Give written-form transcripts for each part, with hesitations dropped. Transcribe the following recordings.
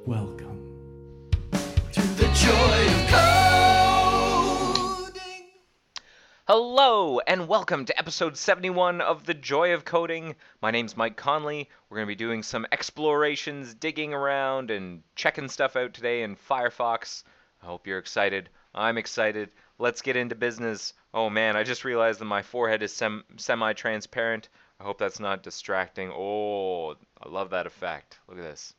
Welcome to the Joy of Coding. Hello, and welcome to episode 71 of The Joy of Coding. My name's Mike Conley. We're going to be doing some explorations, digging around, and checking stuff out today in Firefox. I hope you're excited. I'm excited. Let's get into business. Oh man, I just realized that my forehead is semi-transparent. I hope that's not distracting. Oh, I love that effect. Look at this.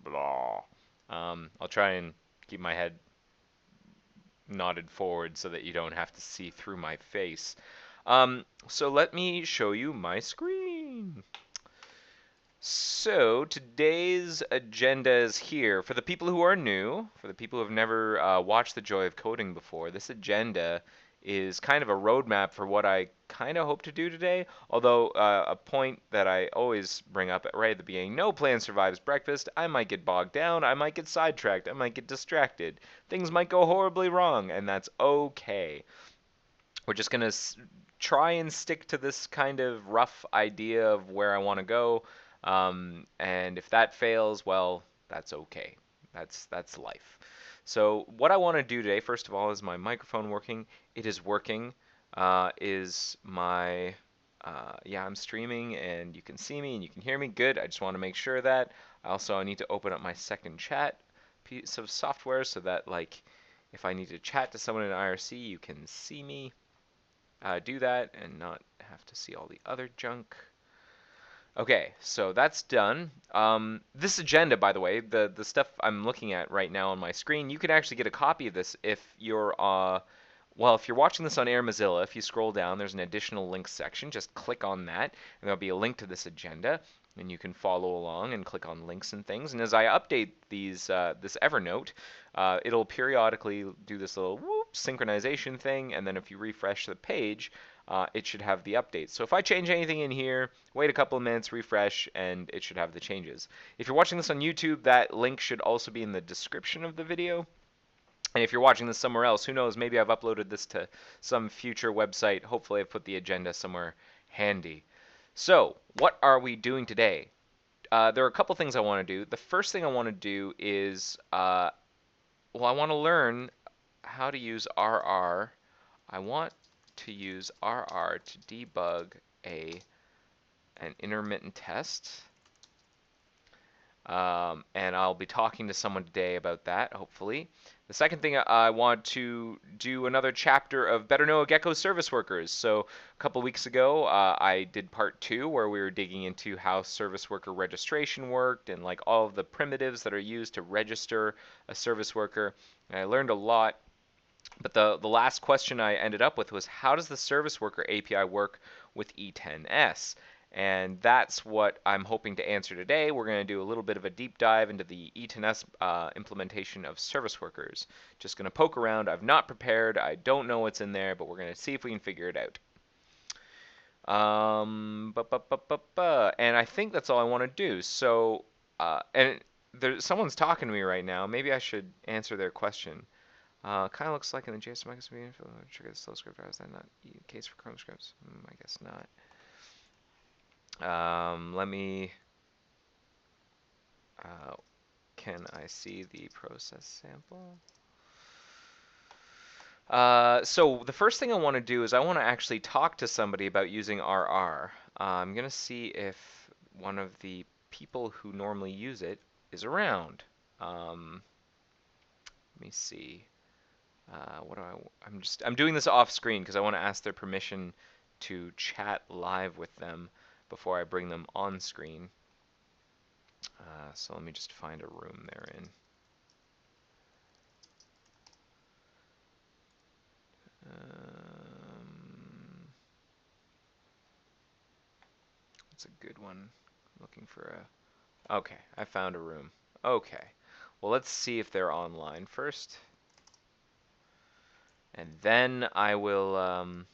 Blah. I'll try and keep my head nodded forward so that you don't have to see through my face. So let me show you my screen. So today's agenda is here. For the people who are new, for the people who have never watched The Joy of Coding before, this agenda is kind of a roadmap for what I kind of hope to do today. Although a point that I always bring up right at the beginning, no plan survives breakfast. I might get bogged down, I might get sidetracked, I might get distracted. Things might go horribly wrong, and that's okay. We're just going to try and stick to this kind of rough idea of where I want to go. And if that fails, well, that's okay. That's life. So what I want to do today, first of all, is my microphone working? It is working. Is my yeah, I'm streaming and you can see me and you can hear me. Good. I just want to make sure that. Also, I need to open up my second chat piece of software so that, like, if I need to chat to someone in IRC, you can see me do that and not have to see all the other junk. Okay, so that's done. This agenda, by the way, the stuff I'm looking at right now on my screen, you can actually get a copy of this if you're well, if you're watching this on Air Mozilla, if you scroll down, there's an additional links section. Just click on that, and there'll be a link to this agenda, and you can follow along and click on links and things. And as I update these, this Evernote, it'll periodically do this little whoop synchronization thing, and then if you refresh the page, it should have the updates. So if I change anything in here, wait a couple of minutes, refresh, and it should have the changes. If you're watching this on YouTube, that link should also be in the description of the video. And if you're watching this somewhere else, who knows, maybe I've uploaded this to some future website. Hopefully I've put the agenda somewhere handy. So, what are we doing today? There are a couple things I want to do. The first thing I want to do is, well, I want to learn how to use RR. I want to use RR to debug an intermittent test. And I'll be talking to someone today about that, hopefully. The second thing, I want to do another chapter of Better Know a Gecko Service Workers. So a couple weeks ago, I did part 2 where we were digging into how service worker registration worked and like all of the primitives that are used to register a service worker. And I learned a lot. But the last question I ended up with was, how does the service worker API work with E10S? And that's what I'm hoping to answer today. We're going to do a little bit of a deep dive into the E10S implementation of service workers. Just going to poke around. I've not prepared. I don't know what's in there, but we're going to see if we can figure it out. And I think that's all I want to do. So, and someone's talking to me right now. Maybe I should answer their question. Kind of looks like in the JSON microscope, trigger the slow script. Is that not the case for Chrome scripts? I guess not. Let me. Can I see the process sample? So the first thing I want to do is I want to actually talk to somebody about using RR. I'm going to see if one of the people who normally use it is around. Let me see. What do I'm doing this off screen because I want to ask their permission to chat live with them before I bring them on screen. So let me just find a room they're in. That's a good one. I'm looking for a... Okay, I found a room. Okay. Well, let's see if they're online first. And then I will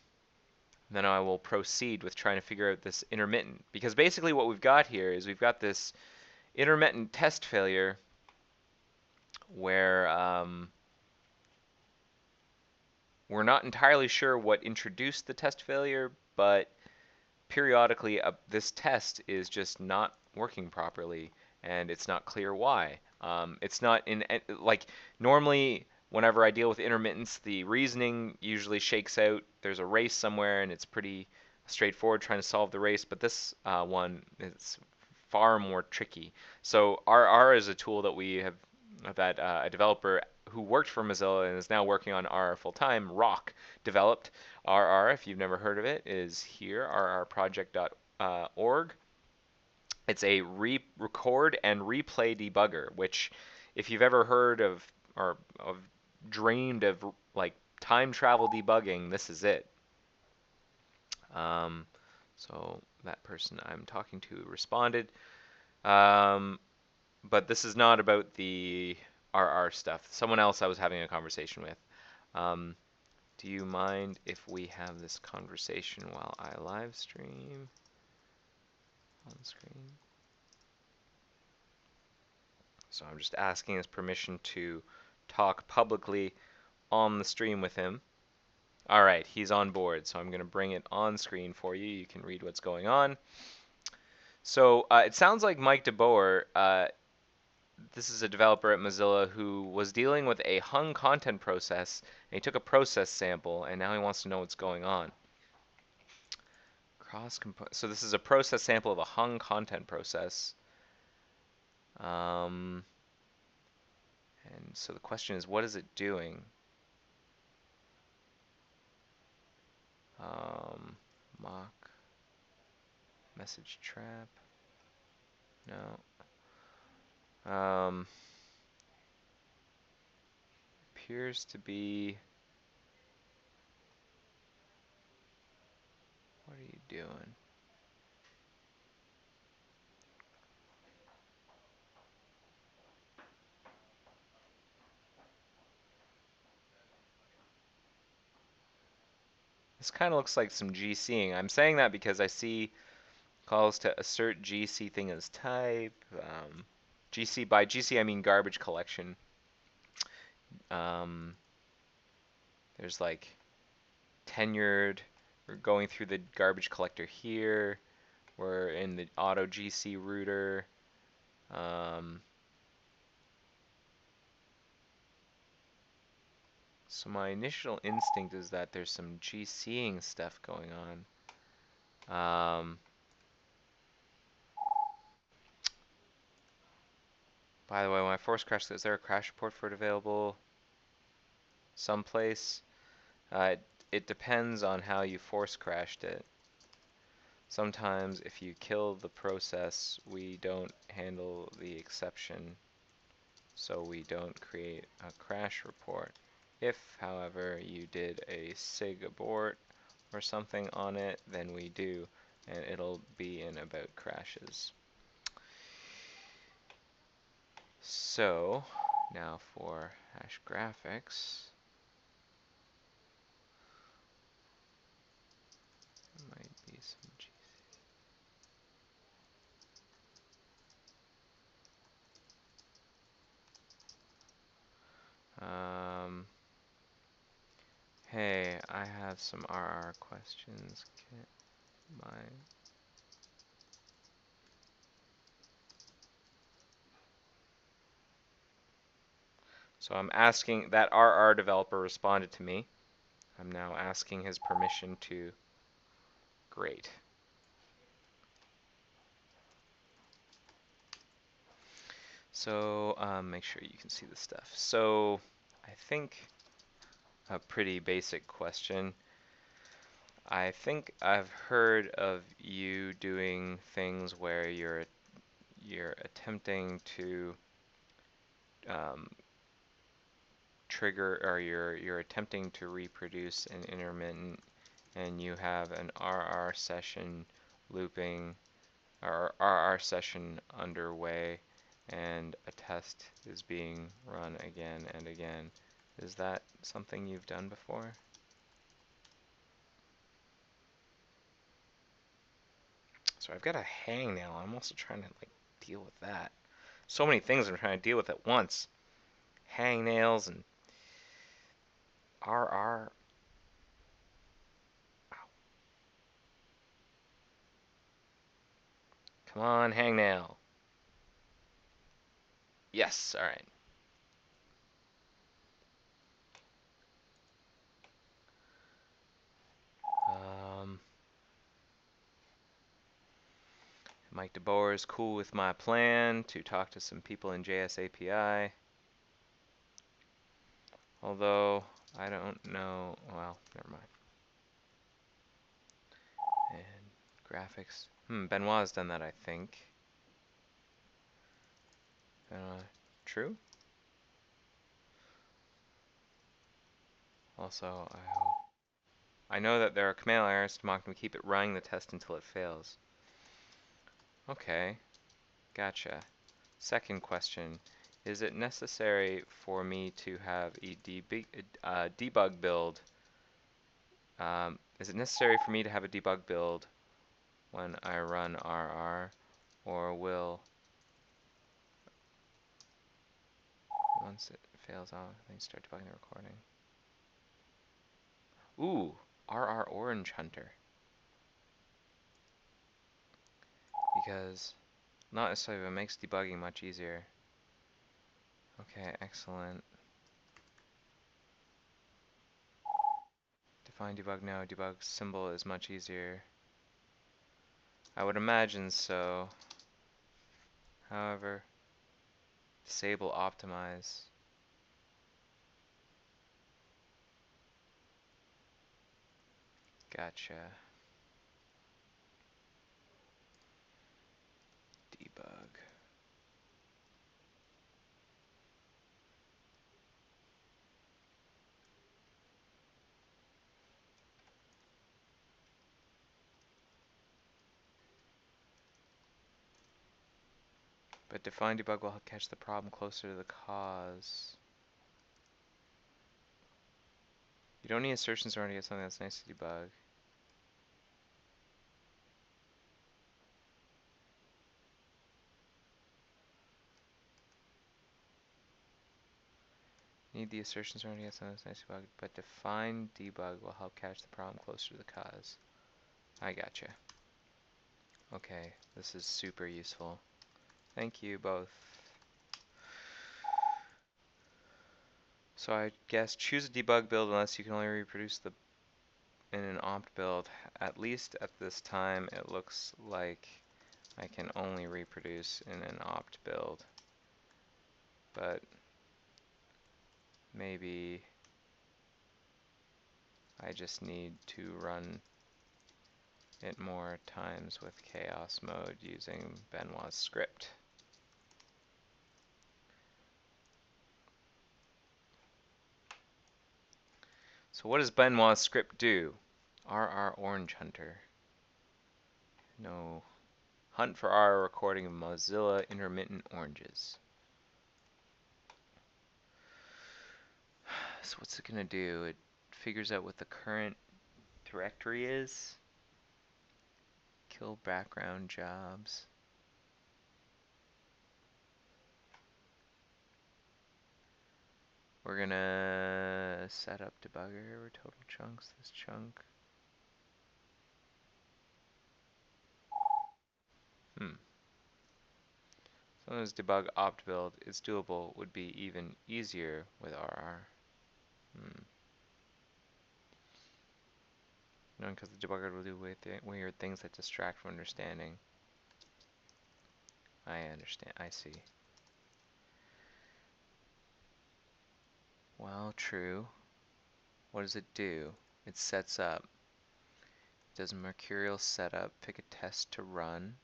proceed with trying to figure out this intermittent. Because basically what we've got here is we've got this intermittent test failure where we're not entirely sure what introduced the test failure, but periodically this test is just not working properly, and it's not clear why. It's not in like normally whenever I deal with intermittence, the reasoning usually shakes out. There's a race somewhere, and it's pretty straightforward trying to solve the race. But this one is far more tricky. So RR is a tool that we have that a developer who worked for Mozilla and is now working on RR full time, Rock, developed. RR, if you've never heard of it, is here, rrproject.org. It's a record and replay debugger, which, if you've ever heard of or of dreamed of like time travel debugging, this is it. Um, so that person I'm talking to responded. Um, but this is not about the RR stuff. Someone else I was having a conversation with. Um, do you mind if we have this conversation while I live stream on screen? So I'm just asking his permission to talk publicly on the stream with him. All right, he's on board, so I'm going to bring it on screen for you. You can read what's going on. So it sounds like Mike DeBoer, this is a developer at Mozilla who was dealing with a hung content process, and he took a process sample, and now he wants to know what's going on. So this is a process sample of a hung content process. And so the question is, what is it doing? Mock message trap. No. Appears to be. What are you doing? This kind of looks like some GCing. I'm saying that because I see calls to assert GC thing as type. GC, by GC I mean garbage collection. There's like tenured. We're going through the garbage collector here. We're in the auto GC router. So my initial instinct is that there's some GCing stuff going on. By the way, when I force crash, is there a crash report for it available someplace? It depends on how you force crashed it. Sometimes if you kill the process, we don't handle the exception, so we don't create a crash report. If, however, you did a sig abort or something on it, then we do, and it'll be in about crashes. So now for hash graphics. Might be some hey, I have some RR questions. So I'm asking, that RR developer responded to me. I'm now asking his permission to. Great. So make sure you can see the stuff. So I think a pretty basic question. I think I've heard of you doing things where you're attempting to trigger, or you're attempting to reproduce an intermittent, and you have an RR session looping, or RR session underway, and a test is being run again and again. Is that something you've done before? So I've got a hangnail. I'm also trying to like deal with that. So many things I'm trying to deal with at once. Hangnails and RR. Ow. Come on, hangnail. Yes, all right. Um, Mike DeBoer is cool with my plan to talk to some people in JS API. Although, I don't know. Well, never mind. And graphics. Benoit has done that, I think. True? Also, I know that there are command errors to mock them. Keep it running the test until it fails. Okay, gotcha. Second question. Is it necessary for me to have a debug build? Is it necessary for me to have a debug build when I run RR, or will, once it fails out, things start debugging the recording? Ooh, RR Orange Hunter. Because not necessarily, but it makes debugging much easier. Okay, excellent. Define debug now. Debug symbol is much easier. I would imagine so. However, disable optimize. Gotcha. Debug. But define debug will catch the problem closer to the cause. You don't need assertions or to get something that's nice to debug. Need the assertions or to get something that's nice to debug, but define debug will help catch the problem closer to the cause. I gotcha. Okay, this is super useful. Thank you both. So I guess choose a debug build unless you can only reproduce the in an opt build. At least at this time it looks like I can only reproduce in an opt build. But maybe I just need to run it more times with chaos mode using Benoit's script. So what does Benoit's script do? RR Orange Hunter. No. Hunt for RR recording of Mozilla intermittent oranges. So what's it gonna do? It figures out what the current directory is. Kill background jobs. We're gonna set up debugger total chunks. This chunk. Sometimes debug opt build is doable, would be even easier with RR. No, because the debugger will do weird things that distract from understanding. I understand. I see. Well, true. What does it do? It sets up. It does mercurial setup. Pick a test to run.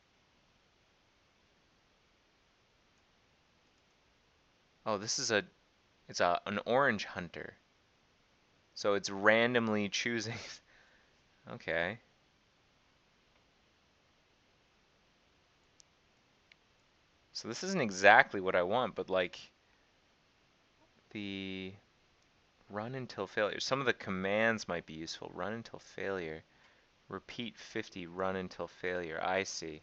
Oh, this is an orange hunter. So it's randomly choosing. Okay. So this isn't exactly what I want, but like the run until failure. Some of the commands might be useful. Run until failure. Repeat 50, run until failure. I see.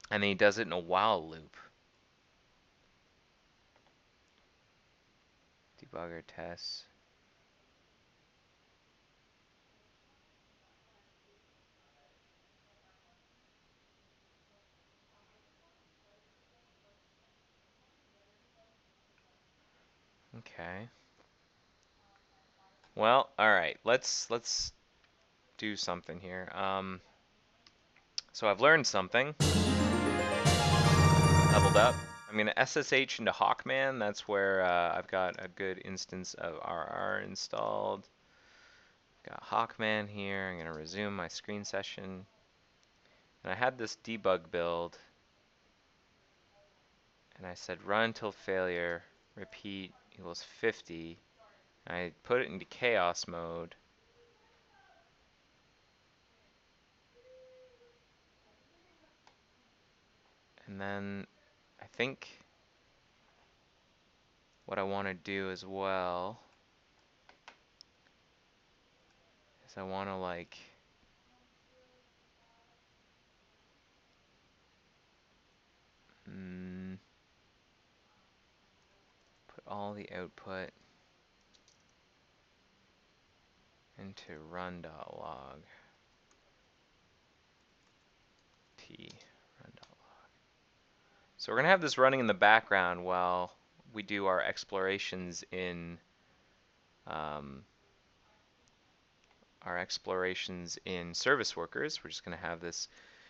And then he does it in a while loop. Debugger tests. Okay. Well, all right. Let's do something here. So I've learned something. Leveled up. I'm gonna SSH into Hawkman. That's where I've got a good instance of RR installed. Got Hawkman here. I'm gonna resume my screen session. And I had this debug build, and I said run till failure, repeat equals 50. I put it into chaos mode. And then I think what I want to do as well is I want to like put all the output into run.log. Run.log. So we're going to have this running in the background while we do our explorations in service workers. We're just going to have this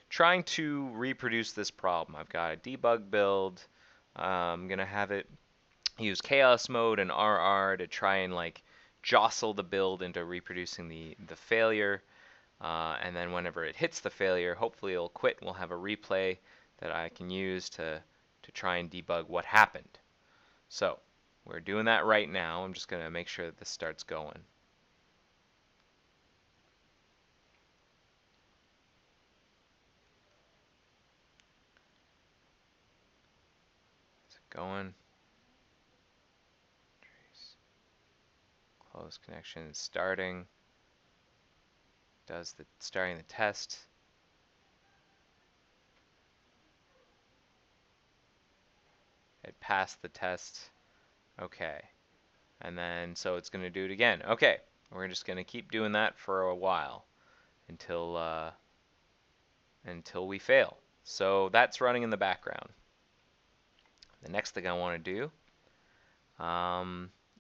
trying to reproduce this problem. I've got a debug build. I'm going to have it use chaos mode and RR to try and like jostle the build into reproducing the failure. And then whenever it hits the failure, hopefully it'll quit. We'll have a replay that I can use to try and debug what happened. So we're doing that right now. I'm just going to make sure that this starts going. Is it going? Close connection is starting. Starting the test. It passed the test. Okay. And then so it's going to do it again. Okay. We're just going to keep doing that for a while until we fail. So that's running in the background. The next thing I want to do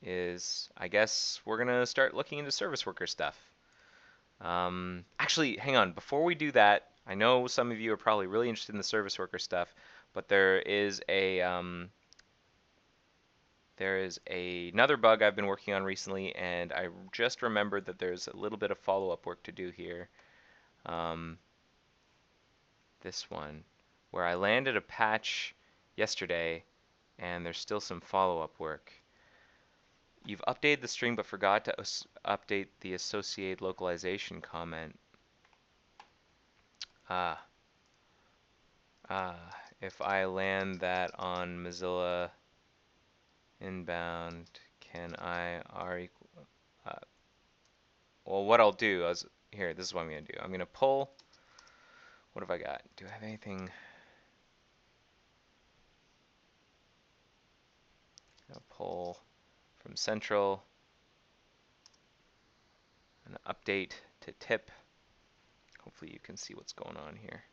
is I guess we're going to start looking into service worker stuff. Actually, hang on. Before we do that, I know some of you are probably really interested in the service worker stuff, but there is another bug I've been working on recently, and I just remembered that there's a little bit of follow-up work to do here. This one, where I landed a patch yesterday, and there's still some follow-up work. You've updated the string but forgot to update the associated localization comment. If I land that on Mozilla inbound, can I well, what I'll do is, here, this is what I'm going to do. I'm going to pull, what have I got? Do I have anything? I'll pull from central, and update to tip. Hopefully you can see what's going on here.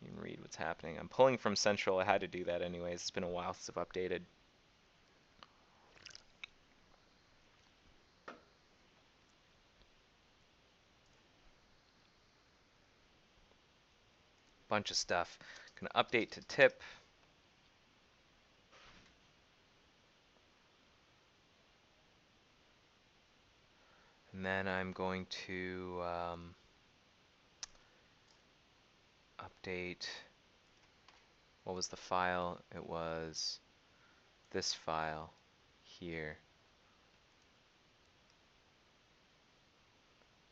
You can read what's happening. I'm pulling from central. I had to do that anyways. It's been a while since I've updated. Bunch of stuff. Gonna update to tip. And then I'm going to update, what was the file? It was this file here.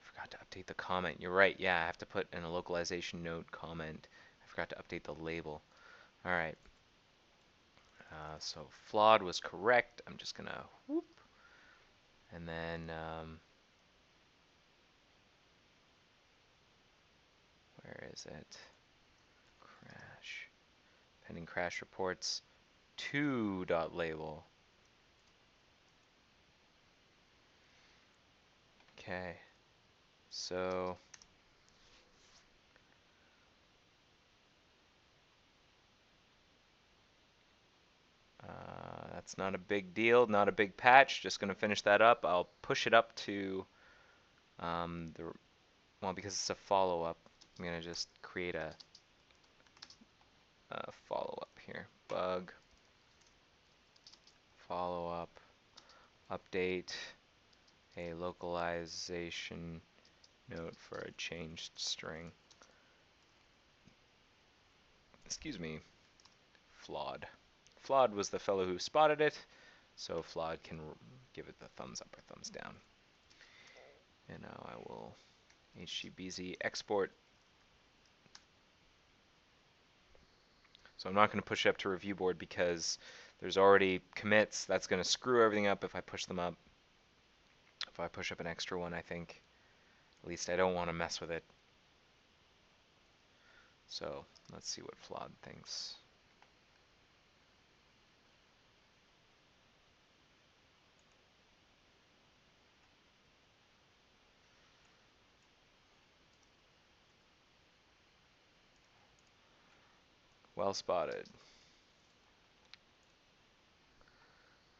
Forgot to update the comment. You're right, yeah, I have to put in a localization note comment. I forgot to update the label. Alright. So flawed was correct. I'm just gonna whoop. And then where is it? Crash. Pending crash reports. To.label. Okay. So That's not a big deal, not a big patch. Just going to finish that up. I'll push it up to well, because it's a follow-up, I'm going to just create a follow-up here. Bug, follow-up, update, a localization note for a changed string. Excuse me, Flawed. Flawed was the fellow who spotted it, so Flawed can give it the thumbs up or thumbs down. And now I will HGBZ export. So I'm not going to push it up to review board because there's already commits. That's going to screw everything up if I push them up. If I push up an extra one, I think, at least I don't want to mess with it. So let's see what Flawed thinks. Well spotted.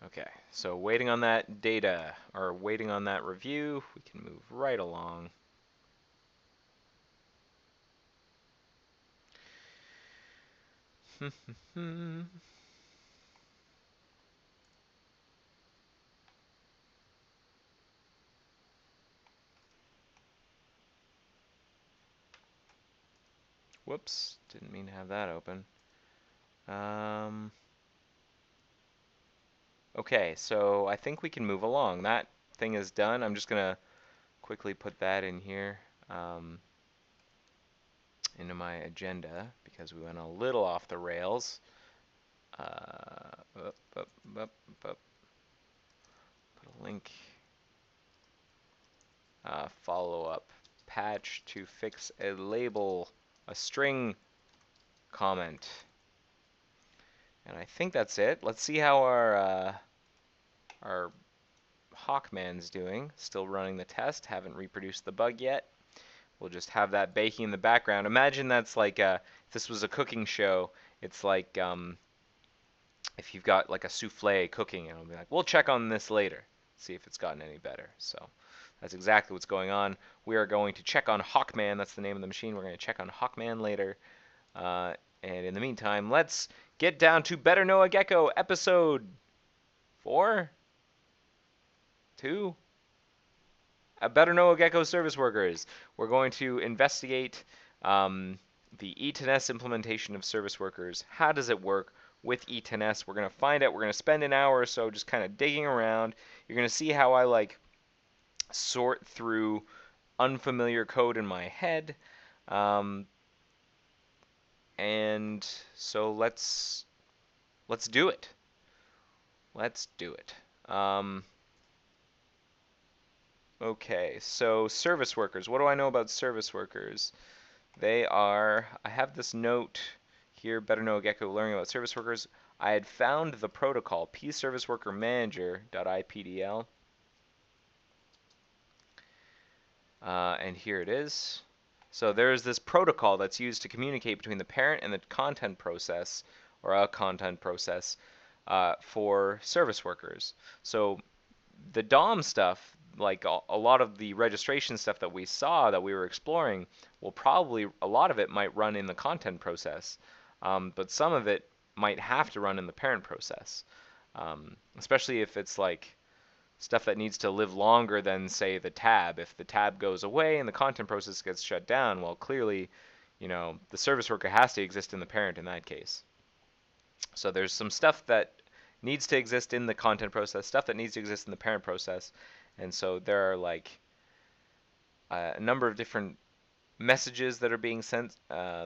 Okay, so waiting on that data, or waiting on that review, we can move right along. Whoops, didn't mean to have that open. Okay, so I think we can move along. That thing is done. I'm just gonna quickly put that in here into my agenda because we went a little off the rails. Put a link. Follow-up patch to fix a label, a string comment. And I think that's it. Let's see how our Hawkman's doing. Still running the test. Haven't reproduced the bug yet. We'll just have that baking in the background. Imagine that's like if this was a cooking show. It's like if you've got like a souffle cooking, and it'll be like, we'll check on this later, see if it's gotten any better. So that's exactly what's going on. We are going to check on Hawkman. That's the name of the machine. We're going to check on Hawkman later. And in the meantime, let's get down to Better Know a Gecko episode 4? 2? Better Know a Gecko service workers. We're going to investigate the E10S implementation of service workers. How does it work with E10S? We're going to find out. We're going to spend an hour or so just kind of digging around. You're going to see how I like sort through unfamiliar code in my head. And so let's do it. Let's do it. Okay, so service workers. What do I know about service workers? They are, I have this note here, Better Know a Gecko, learning about service workers. I had found the protocol, pserviceworkermanager.ipdl. And here it is. So there's this protocol that's used to communicate between the parent and the content process, or a content process, for service workers. So the DOM stuff, like a lot of the registration stuff that we saw that we were exploring, will probably, a lot of it might run in the content process, but some of it might have to run in the parent process, especially if it's like stuff that needs to live longer than, say, the tab. If the tab goes away and the content process gets shut down, well, clearly, you know, the service worker has to exist in the parent in that case. So there's some stuff that needs to exist in the content process, stuff that needs to exist in the parent process, and so there are like a number of different messages that are being sent.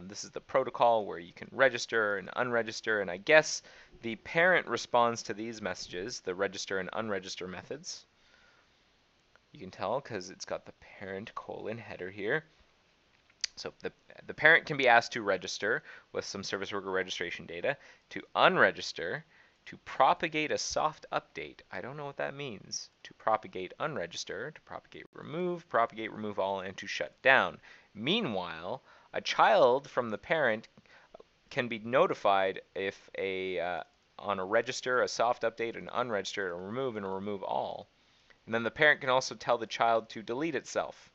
This is the protocol where you can register and unregister, and I guess the parent responds to these messages, the register and unregister methods. You can tell because it's got the parent : header here. So the parent can be asked to register with some service worker registration data, to unregister, to propagate a soft update. I don't know what that means. To propagate unregister, to propagate remove all, and to shut down. Meanwhile, a child from the parent can be notified if a on a register, a soft update, an unregistered, a remove, and a remove all. And then the parent can also tell the child to delete itself.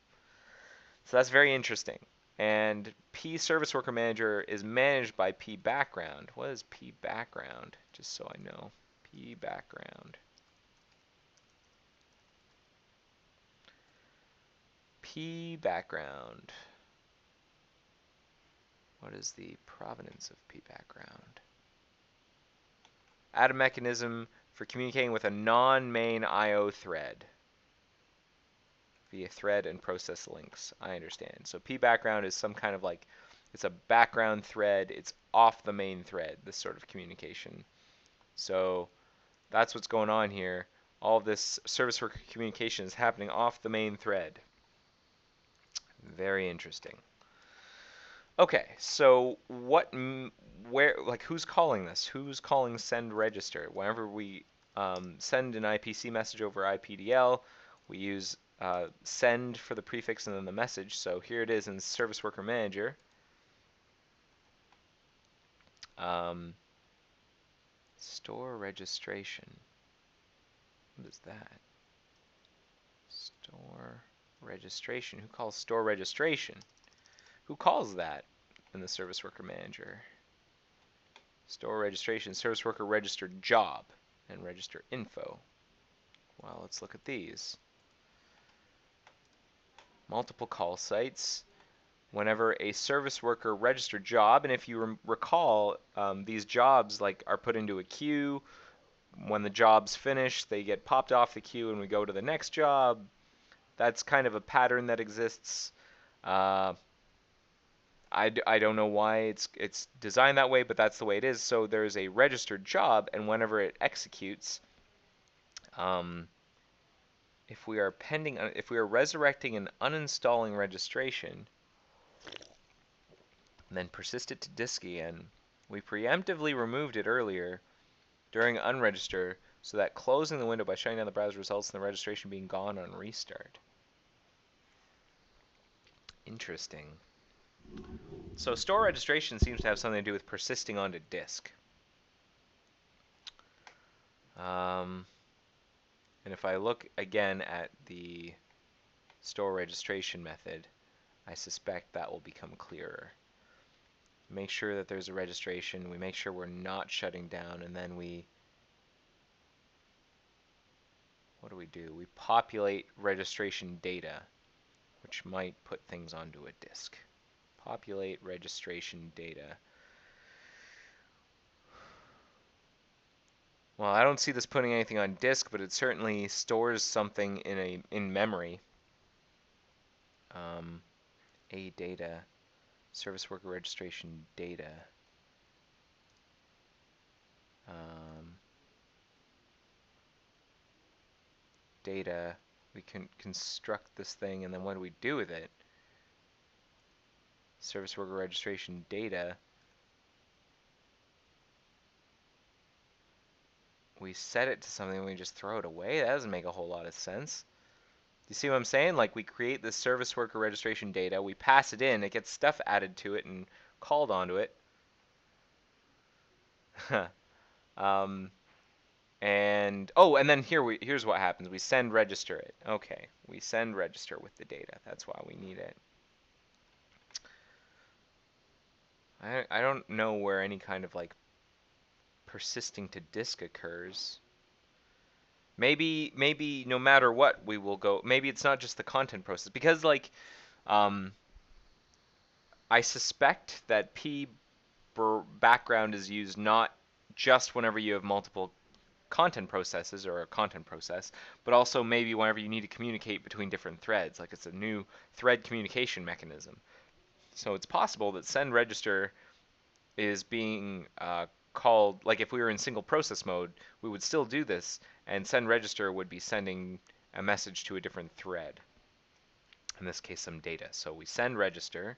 So that's very interesting. And P Service Worker Manager is managed by P Background. What is P Background? Just so I know. P Background. P Background. What is the provenance of P Background? Add a mechanism for communicating with a non-main I/O thread via thread and process links. I understand. So P Background is some kind of like, it's a background thread. It's off the main thread, this sort of communication. So that's what's going on here. All of this service worker communication is happening off the main thread. Very interesting. Okay, so where, like, who's calling this? Who's calling send register? Whenever we send an IPC message over IPDL, we use send for the prefix and then the message. So here it is in Service Worker Manager. Store registration. What is that? Store registration. Who calls store registration? Who calls that in the Service Worker Manager? Store registration, Service Worker register job, and register info. Well, let's look at these. Multiple call sites. Whenever a service worker register job, and if you recall, these jobs are put into a queue. When the job's finished, they get popped off the queue, and we go to the next job. That's kind of a pattern that exists. I don't know why it's designed that way, but that's the way it is. So there's a registered job, and whenever it executes, if we are resurrecting and uninstalling registration, and then persist it to disk again, we preemptively removed it earlier during unregister, so that closing the window by shutting down the browser results in the registration being gone on restart. Interesting. So store registration seems to have something to do with persisting onto disk. And if I look again at the store registration method, I suspect that will become clearer. Make sure that there's a registration, we make sure we're not shutting down, and then what do? We populate registration data, which might put things onto a disk. Populate registration data. Well, I don't see this putting anything on disk, but it certainly stores something in memory. A data, service worker registration data. Data. We can construct this thing, and then what do we do with it? Service worker registration data. We set it to something and we just throw it away? That doesn't make a whole lot of sense. You see what I'm saying? Like, we create this service worker registration data, we pass it in, it gets stuff added to it and called onto it. And then here's what happens. We send register it. Okay, we send register with the data. That's why we need it. I don't know where any kind of like persisting to disk occurs. Maybe no matter what we will go. Maybe it's not just the content process, because like I suspect that P background is used not just whenever you have multiple content processes or a content process, but also maybe whenever you need to communicate between different threads, like it's a new thread communication mechanism. So it's possible that send register is being called, like if we were in single process mode, we would still do this, and send register would be sending a message to a different thread. In this case, some data. So we send register,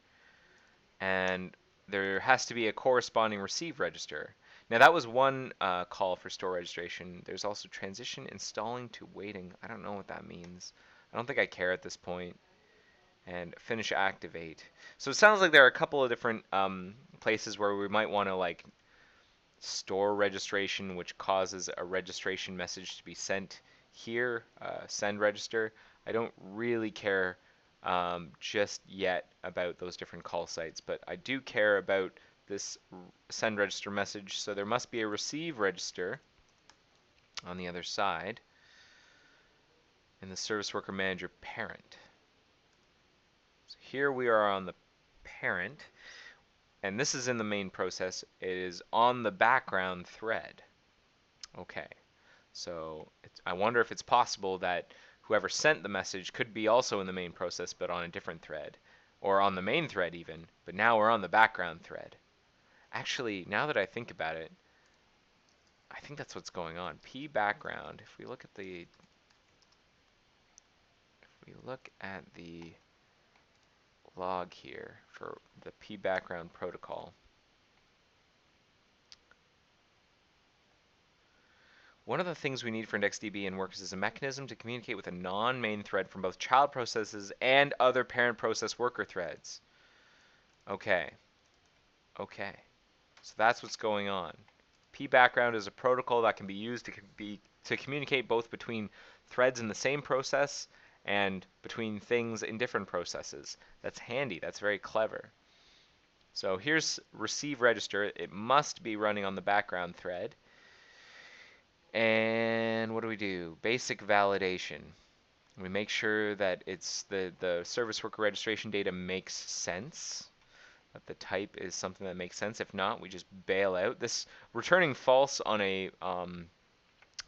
and there has to be a corresponding receive register. Now that was one call for store registration. There's also transition installing to waiting. I don't know what that means. I don't think I care at this point. And finish activate. So it sounds like there are a couple of different places where we might want to like store registration, which causes a registration message to be sent here, send register. I don't really care just yet about those different call sites, but I do care about this send register message. So there must be a receive register on the other side in the service worker manager parent. So here we are on the parent, and this is in the main process. It is on the background thread. Okay, so I wonder if it's possible that whoever sent the message could be also in the main process but on a different thread, or on the main thread even, but now we're on the background thread. Actually, now that I think about it, I think that's what's going on. P background, if we look at the log here for the P background protocol, one of the things we need for IndexedDB and Workers is a mechanism to communicate with a non-main thread from both child processes and other parent process worker threads. Okay. Okay. So that's what's going on. P background is a protocol that can be used to communicate both between threads in the same process and between things in different processes. That's handy. That's very clever. So here's receive register. It must be running on the background thread. And what do? Basic validation. We make sure that it's the service worker registration data makes sense, that the type is something that makes sense. If not, we just bail out. This returning false on a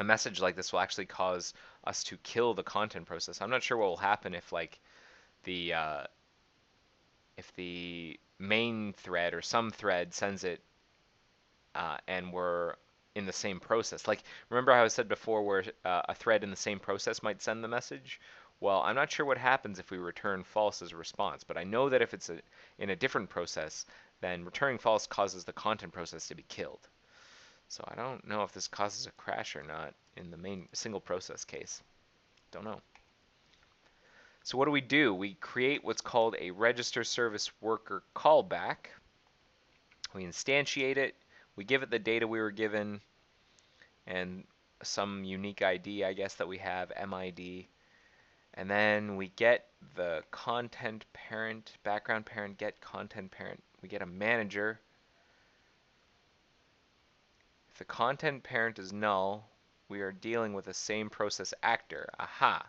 message like this will actually cause us to kill the content process. I'm not sure what will happen if like the main thread or some thread sends it and we're in the same process. Like, remember how I said before where a thread in the same process might send the message? Well, I'm not sure what happens if we return false as a response, but I know that if it's in a different process, then returning false causes the content process to be killed. So I don't know if this causes a crash or not in the main single process case. Don't know. So what do? We create what's called a register service worker callback. We instantiate it. We give it the data we were given and some unique ID, I guess, that we have, MID. And then we get the content parent, background parent, get content parent. We get a manager. If the content parent is null, we are dealing with the same process actor. Aha.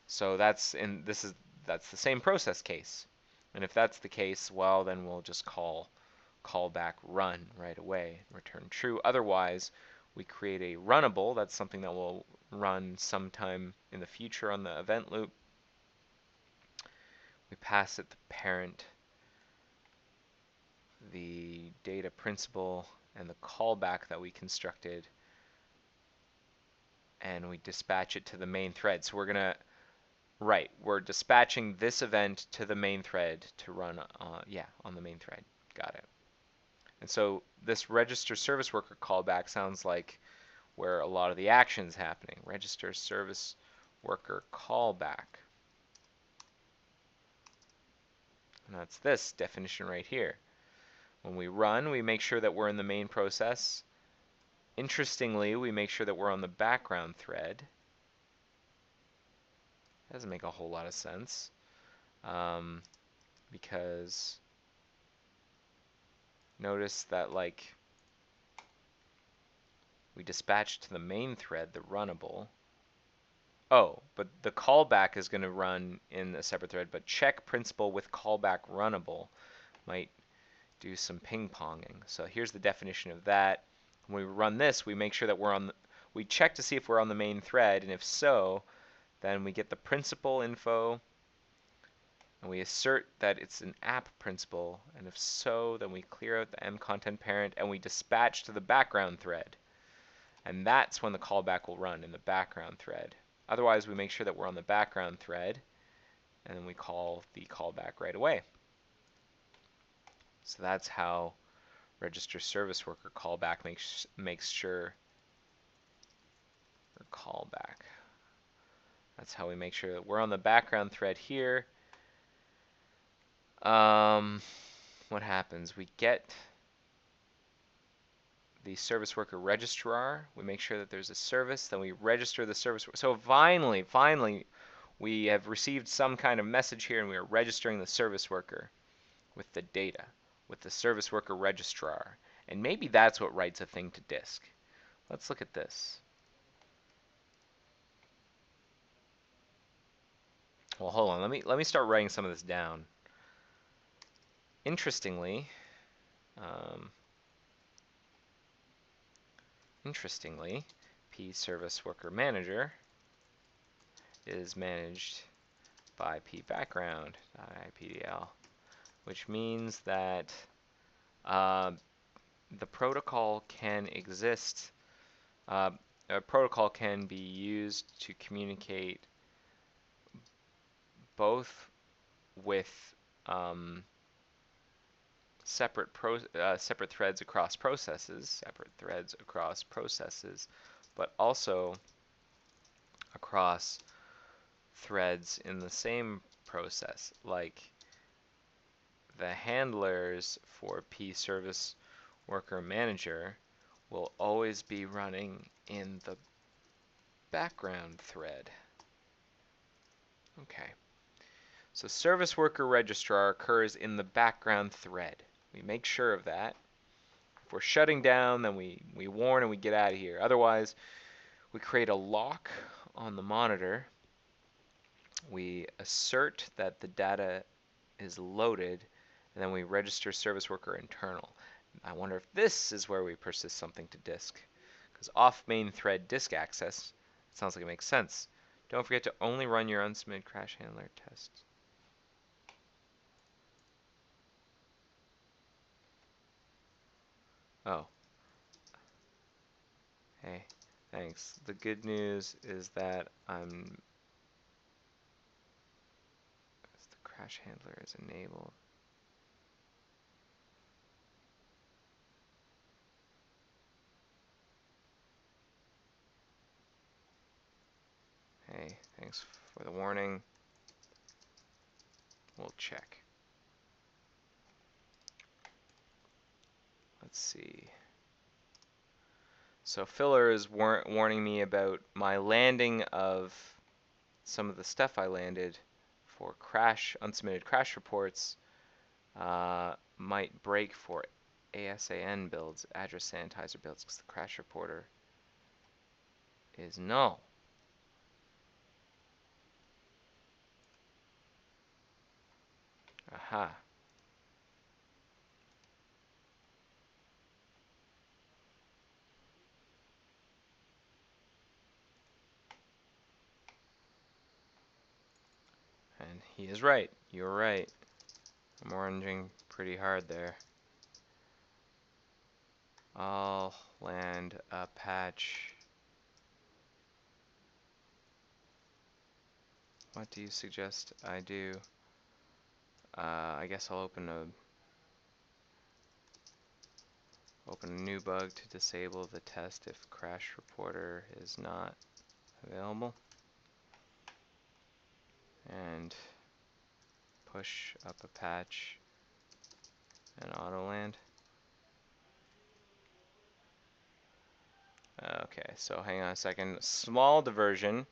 So that's the same process case. And if that's the case, well, then we'll just call callback run right away, return true. Otherwise, we create a runnable. That's something that will run sometime in the future on the event loop. We pass it the parent, the data principal, and the callback that we constructed, and we dispatch it to the main thread. So we're dispatching this event to the main thread to run, on the main thread. Got it. And so this register service worker callback sounds like where a lot of the action's happening. Register service worker callback. And that's this definition right here. When we run, we make sure that we're in the main process. Interestingly, we make sure that we're on the background thread. That doesn't make a whole lot of sense because notice that like we dispatch to the main thread the runnable. Oh, but the callback is going to run in a separate thread, but check principal with callback runnable might do some ping-ponging. So here's the definition of that. When we run this, we make sure that we check to see if we're on the main thread, and if so, then we get the principal info, and we assert that it's an app principal, and if so, then we clear out the mcontent parent, and we dispatch to the background thread. And that's when the callback will run, in the background thread. Otherwise, we make sure that we're on the background thread, and then we call the callback right away. So that's how register service worker callback makes sure, or callback. That's how we make sure that we're on the background thread here. What happens? We get the service worker registrar. We make sure that there's a service, then we register the service. So finally, we have received some kind of message here, and we are registering the service worker with the data, with the service worker registrar. And maybe that's what writes a thing to disk. Let's look at this. Well, hold on. Let me start writing some of this down. Interestingly, um, P service worker manager is managed by P background.ipdl, which means that the protocol can exist. A protocol can be used to communicate both with separate threads across processes, but also across threads in the same process. Like the handlers for P service worker manager will always be running in the background thread. Okay. So service worker registrar occurs in the background thread. We make sure of that. If we're shutting down, then we warn and we get out of here. Otherwise, we create a lock on the monitor. We assert that the data is loaded, and then we register service worker internal. I wonder if this is where we persist something to disk. Because off main thread disk access, it sounds like it makes sense. Don't forget to only run your unsubmitted crash handler test. Oh. Hey, thanks. The good news is that the crash handler is enabled. Hey, thanks for the warning. We'll check. Let's see. So Filler is warning me about my landing of some of the stuff I landed for unsubmitted crash reports might break for ASAN builds, address sanitizer builds, because the crash reporter is null. Aha. And he is right. You're right. I'm oranging pretty hard there. I'll land a patch. What do you suggest I do? I guess I'll open a new bug to disable the test if crash reporter is not available. And push up a patch and auto land. Okay, so hang on a second. Small diversion.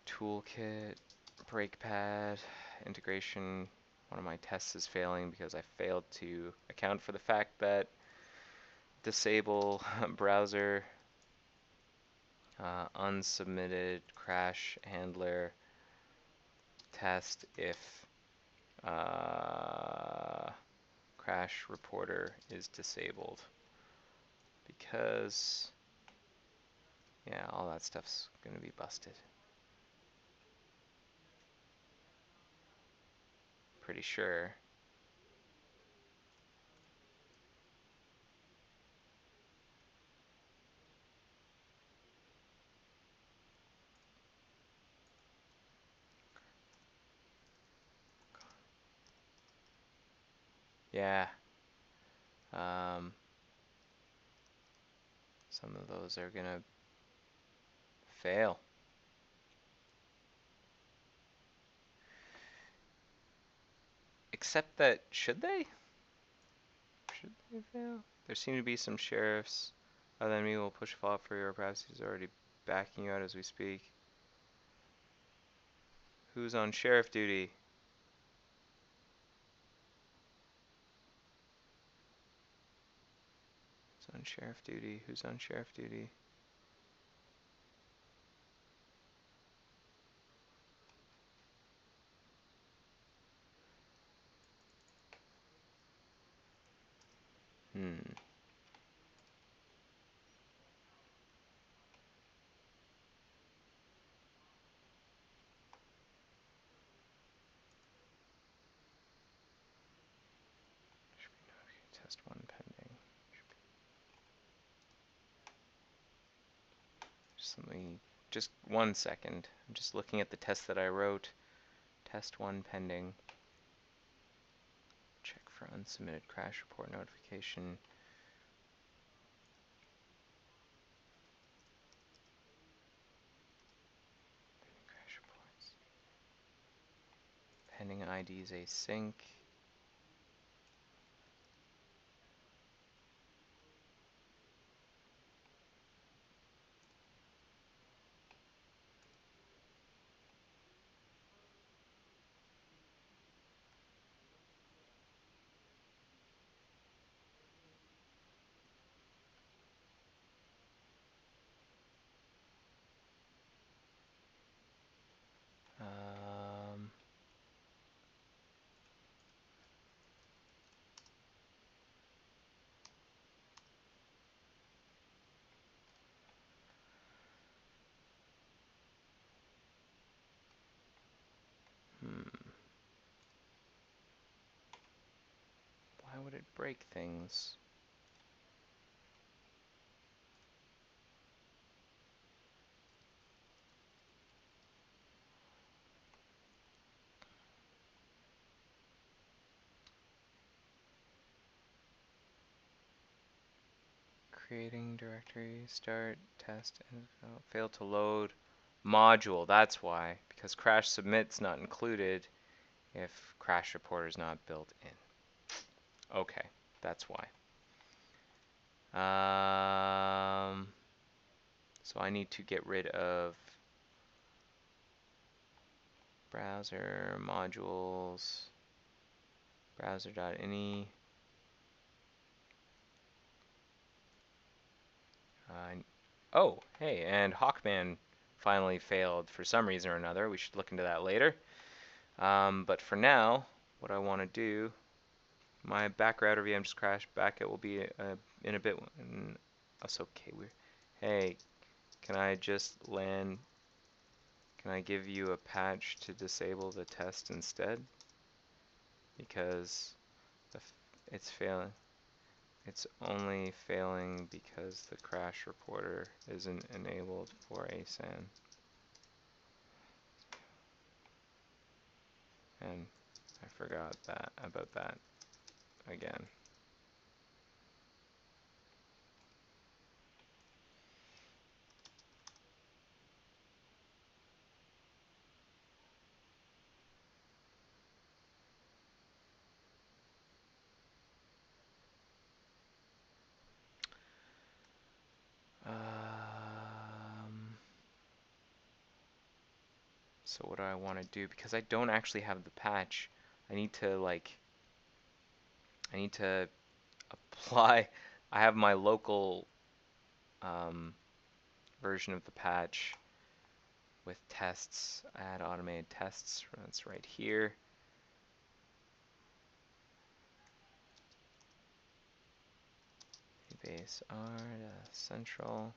Toolkit, brake pad, integration. One of my tests is failing because I failed to account for the fact that disable browser unsubmitted crash handler test if crash reporter is disabled, because yeah, all that stuff's gonna be busted. Pretty sure. Yeah. Some of those are gonna fail. Except that, should they? You fail. There seem to be some sheriffs. Other than me will push follow for you, or perhaps he's already backing you out as we speak. Who's on sheriff duty? Who's on sheriff duty? Who's on sheriff duty? Hmm. Should be no, test one pending. Just let me, just 1 second. I'm just looking at the test that I wrote. Test one pending. Check for unsubmitted crash report notification. Crash reports. Pending IDs async. Um, hmm. Why would it break things? Creating directory, start, test, and fail to load module. That's why, because crash submit's not included if crash reporter is not built in. Okay, that's why. So I need to get rid of browser modules, browser.ini. Oh, hey, and Hawkman finally failed for some reason or another. We should look into that later. But for now, what I want to do, my back router VM just crashed. Back it will be in a bit. That's okay. Hey, can I just land? Can I give you a patch to disable the test instead? Because it's failing. It's only failing because the crash reporter isn't enabled for ASAN. And I forgot about that again. So what do I want to do? Because I don't actually have the patch, I need to apply. I have my local version of the patch with tests. Add automated tests. That's right here. Base R central.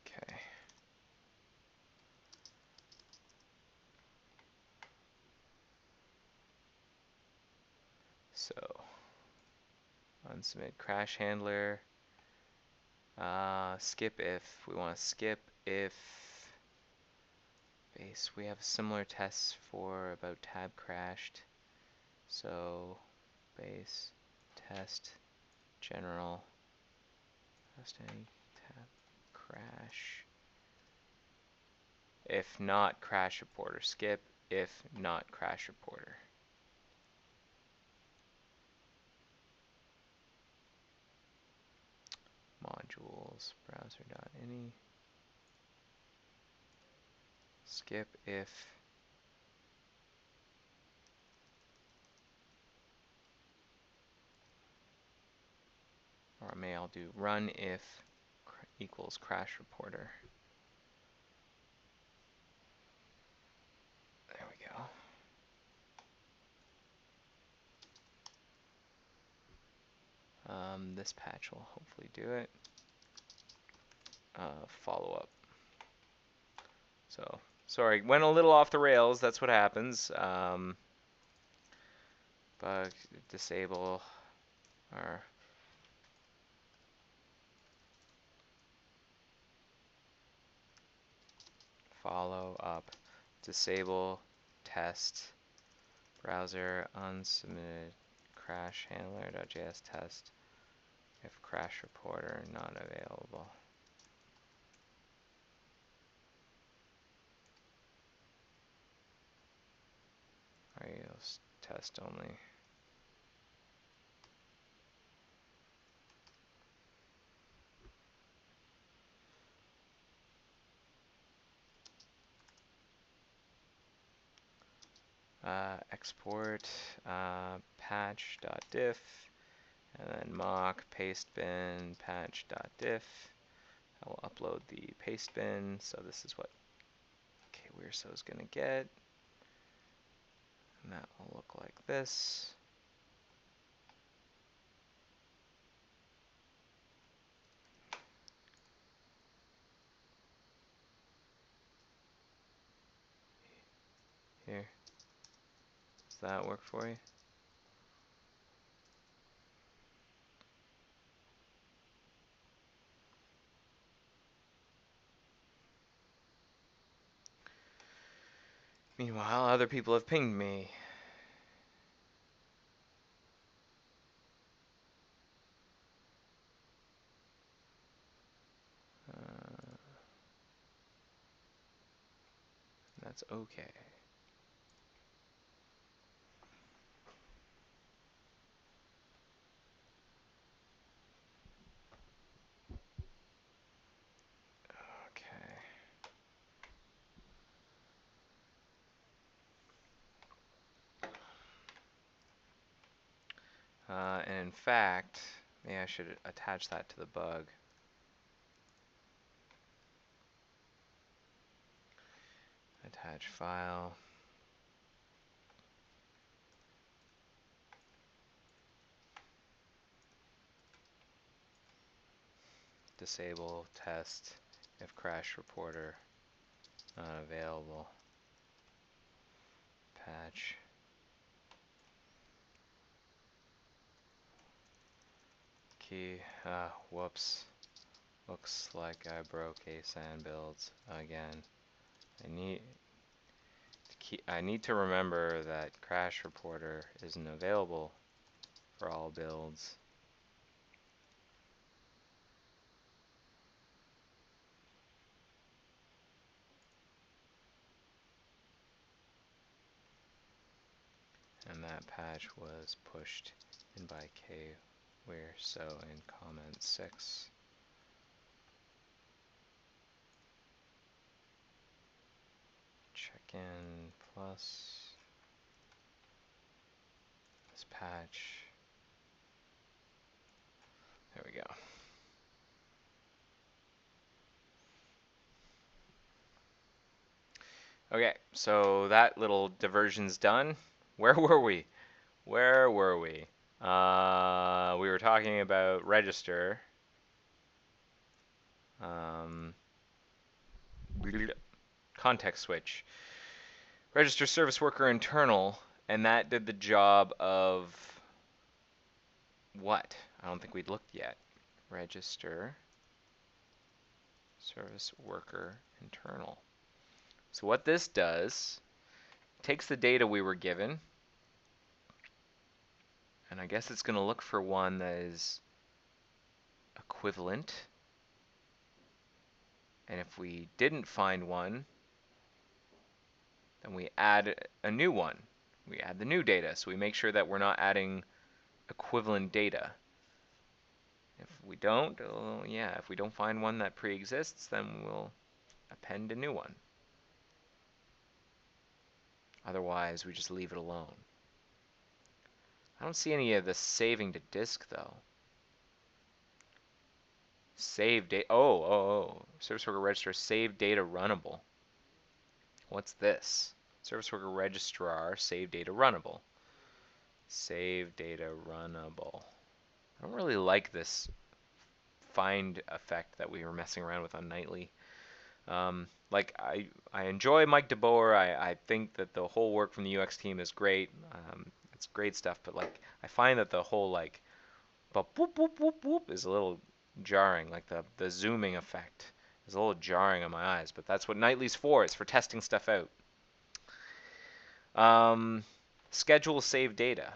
Okay. So unsubmit crash handler. Skip if we want to skip if base. We have similar tests for about tab crashed. So base test general test any tab crash. If not, crash reporter. Skip if not crash reporter. Modules browser.ini. Skip if or maybe I'll do run if equals crash reporter. There we go. This patch will hopefully do it. Follow up. So, sorry, went a little off the rails. That's what happens. Bug disable or follow up. Disable test browser unsubmitted crash handler.js test if crash reporter not available. Test only. Export patch.diff and then mock pastebin patch.diff. I will upload the pastebin. So this is what KWeirSo is going to get. And that will look like this. Here. Does that work for you? Meanwhile, other people have pinged me. That's okay. Okay. And in fact, maybe I should attach that to the bug. Attach file. Disable test if crash reporter not available. Patch. Key. Whoops. Looks like I broke ASAN builds again. I need to remember that crash reporter isn't available for all builds. And that patch was pushed in by KWeirSo in comment 6. Check-in plus this patch. There we go. Okay, so that little diversion's done. Where were we? Where were we? We were talking about register. Context switch. Register service worker internal, and that did the job of what? I don't think we'd looked yet. Register service worker internal. So what this does, takes the data we were given, and I guess it's going to look for one that is equivalent. And if we didn't find one, then we add a new one. We add the new data, so we make sure that we're not adding equivalent data. If we don't, if we don't find one that pre-exists, then we'll append a new one. Otherwise, we just leave it alone. I don't see any of the saving to disk, though. Save data. Oh. Service worker registrar, save data runnable. What's this? Service worker registrar, save data runnable. Save data runnable. I don't really like this find effect that we were messing around with on Nightly. Like I enjoy Mike DeBoer. I think that the whole work from the UX team is great. It's great stuff. But like I find that the whole like, but boop boop boop boop is a little jarring. Like the zooming effect is a little jarring on my eyes. But that's what Nightly's for. It's for testing stuff out. Schedule save data.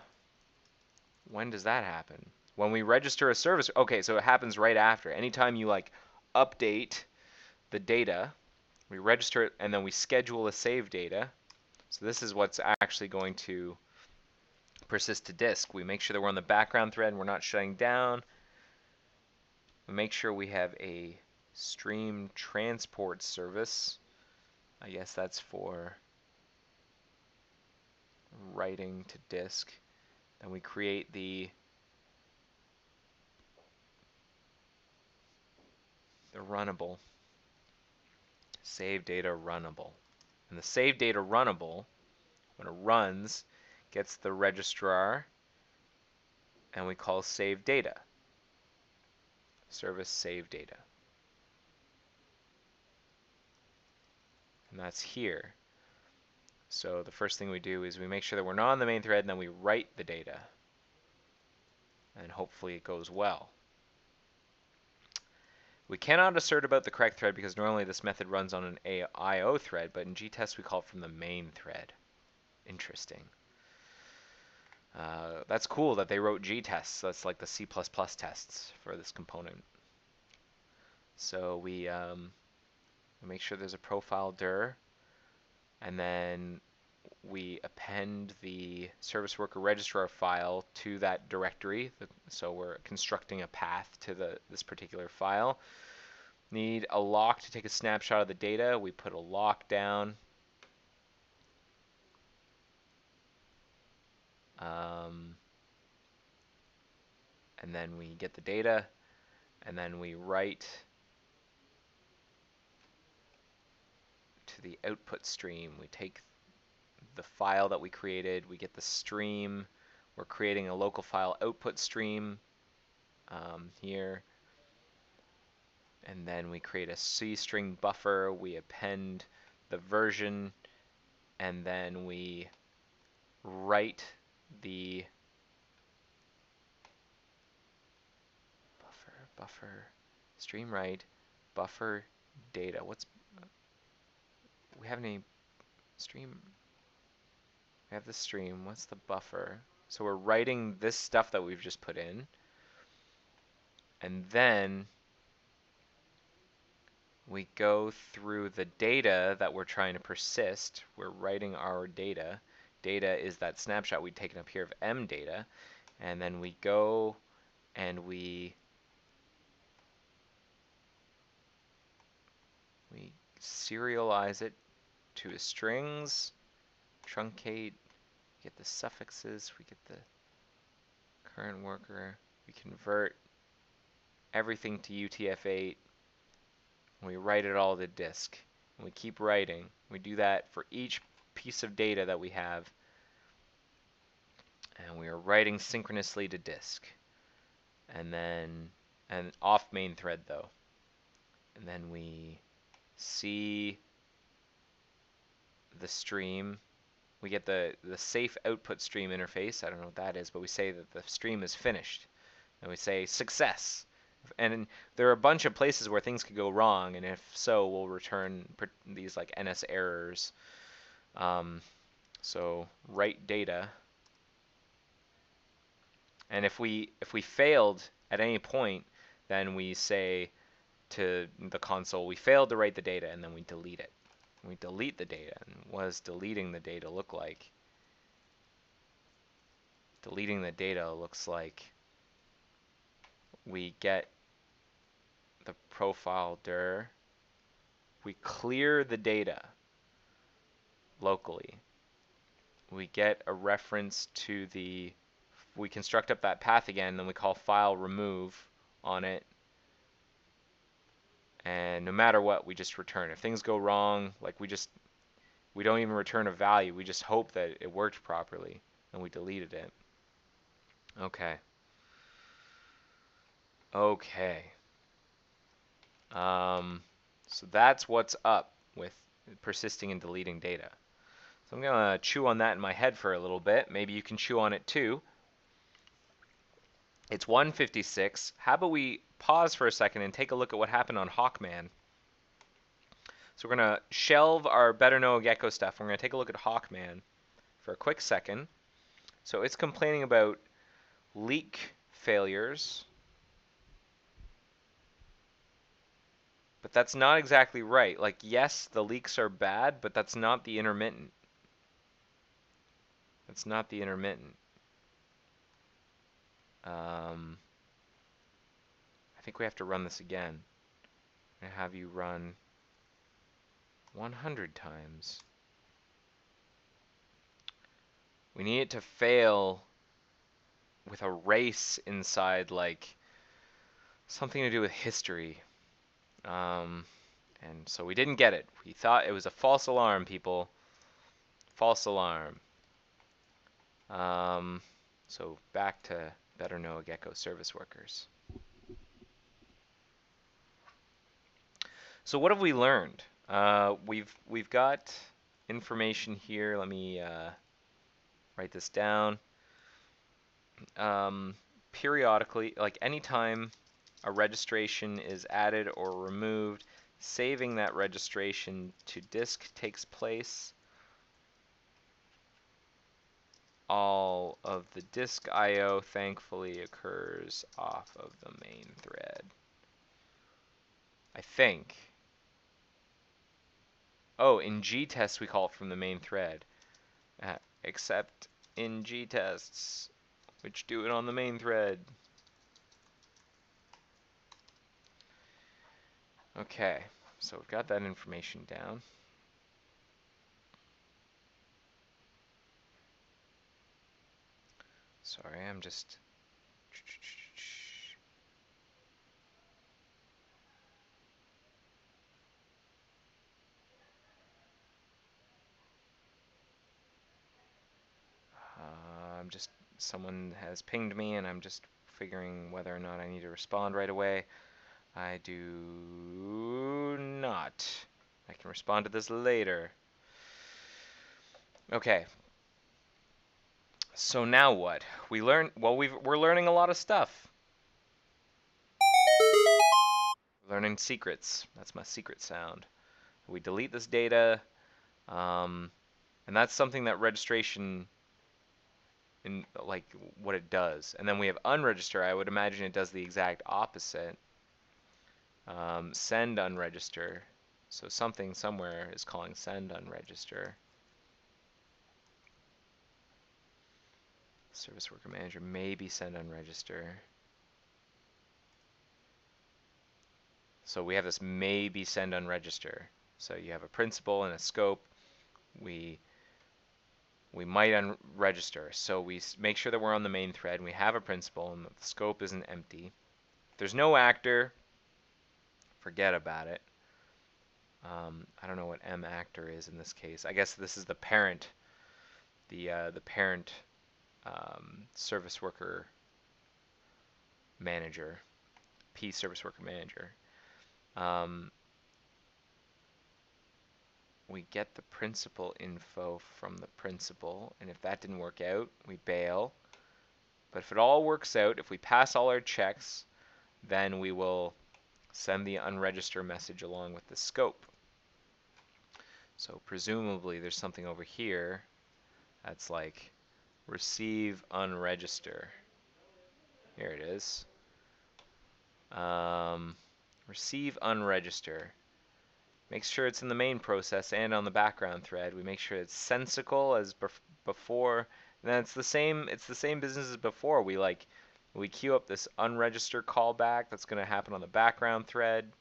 When does that happen? When we register a service. Okay, so it happens right after. Anytime you like update the data, we register it and then we schedule a save data. So this is what's actually going to persist to disk. We make sure that we're on the background thread and we're not shutting down. We make sure we have a stream transport service. I guess that's for writing to disk. Then we create the runnable. Save data runnable. And the save data runnable, when it runs, gets the registrar, and we call save data. Service save data. And that's here. So the first thing we do is we make sure that we're not on the main thread, and then we write the data. And hopefully it goes well. We cannot assert about the correct thread because normally this method runs on an IO thread, but in gtest we call it from the main thread. Interesting. That's cool that they wrote gtests. That's like the C++ tests for this component. So we make sure there's a profile dir, and then we append the service worker registrar file to that directory. So we're constructing a path to this particular file. Need a lock to take a snapshot of the data. We put a lock down. And then we get the data, and then we write to the output stream. We take the file that we created, we get the stream. We're creating a local file output stream here. And then we create a C string buffer. We append the version, and then we write the buffer stream write buffer data. We have any stream? We have the stream. What's the buffer? So we're writing this stuff that we've just put in, and then we go through the data that we're trying to persist. We're writing our data. Data is that snapshot we'd taken up here of M data, and then we go and we serialize it to strings, truncate, get the suffixes, we get the current worker, we convert everything to UTF-8, and we write it all to disk. And we keep writing. We do that for each piece of data that we have, and we are writing synchronously to disk. And off main thread though. And then we see the stream. We get the safe output stream interface. I don't know what that is, but we say that the stream is finished. And we say success. And there are a bunch of places where things could go wrong, and if so, we'll return these like NS errors. So write data, and if we failed at any point, then we say to the console, we failed to write the data, and then we delete it. We delete the data. And what does deleting the data look like? Deleting the data looks like we get the profile dir, we clear the data locally, we get a reference to the, we construct up that path again, then we call file remove on it, and no matter what, we just return. If things go wrong, like we don't even return a value, we just hope that it worked properly, and we deleted it. Okay. Okay. So that's what's up with persisting and deleting data. So I'm going to chew on that in my head for a little bit. Maybe you can chew on it too. It's 1:56. How about we pause for a second and take a look at what happened on Hawkman? So we're going to shelve our Better Know Gecko stuff. We're going to take a look at Hawkman for a quick second. So it's complaining about leak failures. But that's not exactly right. Like, yes, the leaks are bad, but that's not the intermittent. That's not the intermittent. I think we have to run this again. I'm going to have you run 100 times. We need it to fail with a race inside, like something to do with history. And so we didn't get it. We thought it was a false alarm, people. False alarm. So back to Better Know Gecko service workers. So what have we learned? We've got information here. Let me write this down. Periodically, like anytime a registration is added or removed, saving that registration to disk takes place. All of the disk I/O thankfully occurs off of the main thread. I think. Oh, in gtests we call it from the main thread. Except in gtests, which do it on the main thread. Okay, so we've got that information down. Sorry, I'm just... someone has pinged me and I'm just figuring whether or not I need to respond right away. I do not. I can respond to this later. Okay. So now what? We learn. Well, we're learning a lot of stuff. Learning secrets. That's my secret sound. We delete this data, and that's something that registration, in like what it does. And then we have unregister. I would imagine it does the exact opposite. Send unregister. So something somewhere is calling send unregister. Service worker manager, maybe send unregister. So we have this maybe send unregister. So you have a principal and a scope. We might unregister. So we make sure that we're on the main thread and we have a principal and the scope isn't empty. If there's no actor, forget about it. I don't know what M actor is in this case. I guess this is the parent, the parent service worker manager, P service worker manager. We get the principal info from the principal, and if that didn't work out, we bail. But if it all works out, if we pass all our checks, then we will send the unregister message along with the scope. So presumably there's something over here that's like receive unregister. Here it is. Receive unregister. Make sure it's in the main process and on the background thread. We make sure it's sensical as before. And then it's the same business as before. We queue up this unregister callback that's going to happen on the background thread.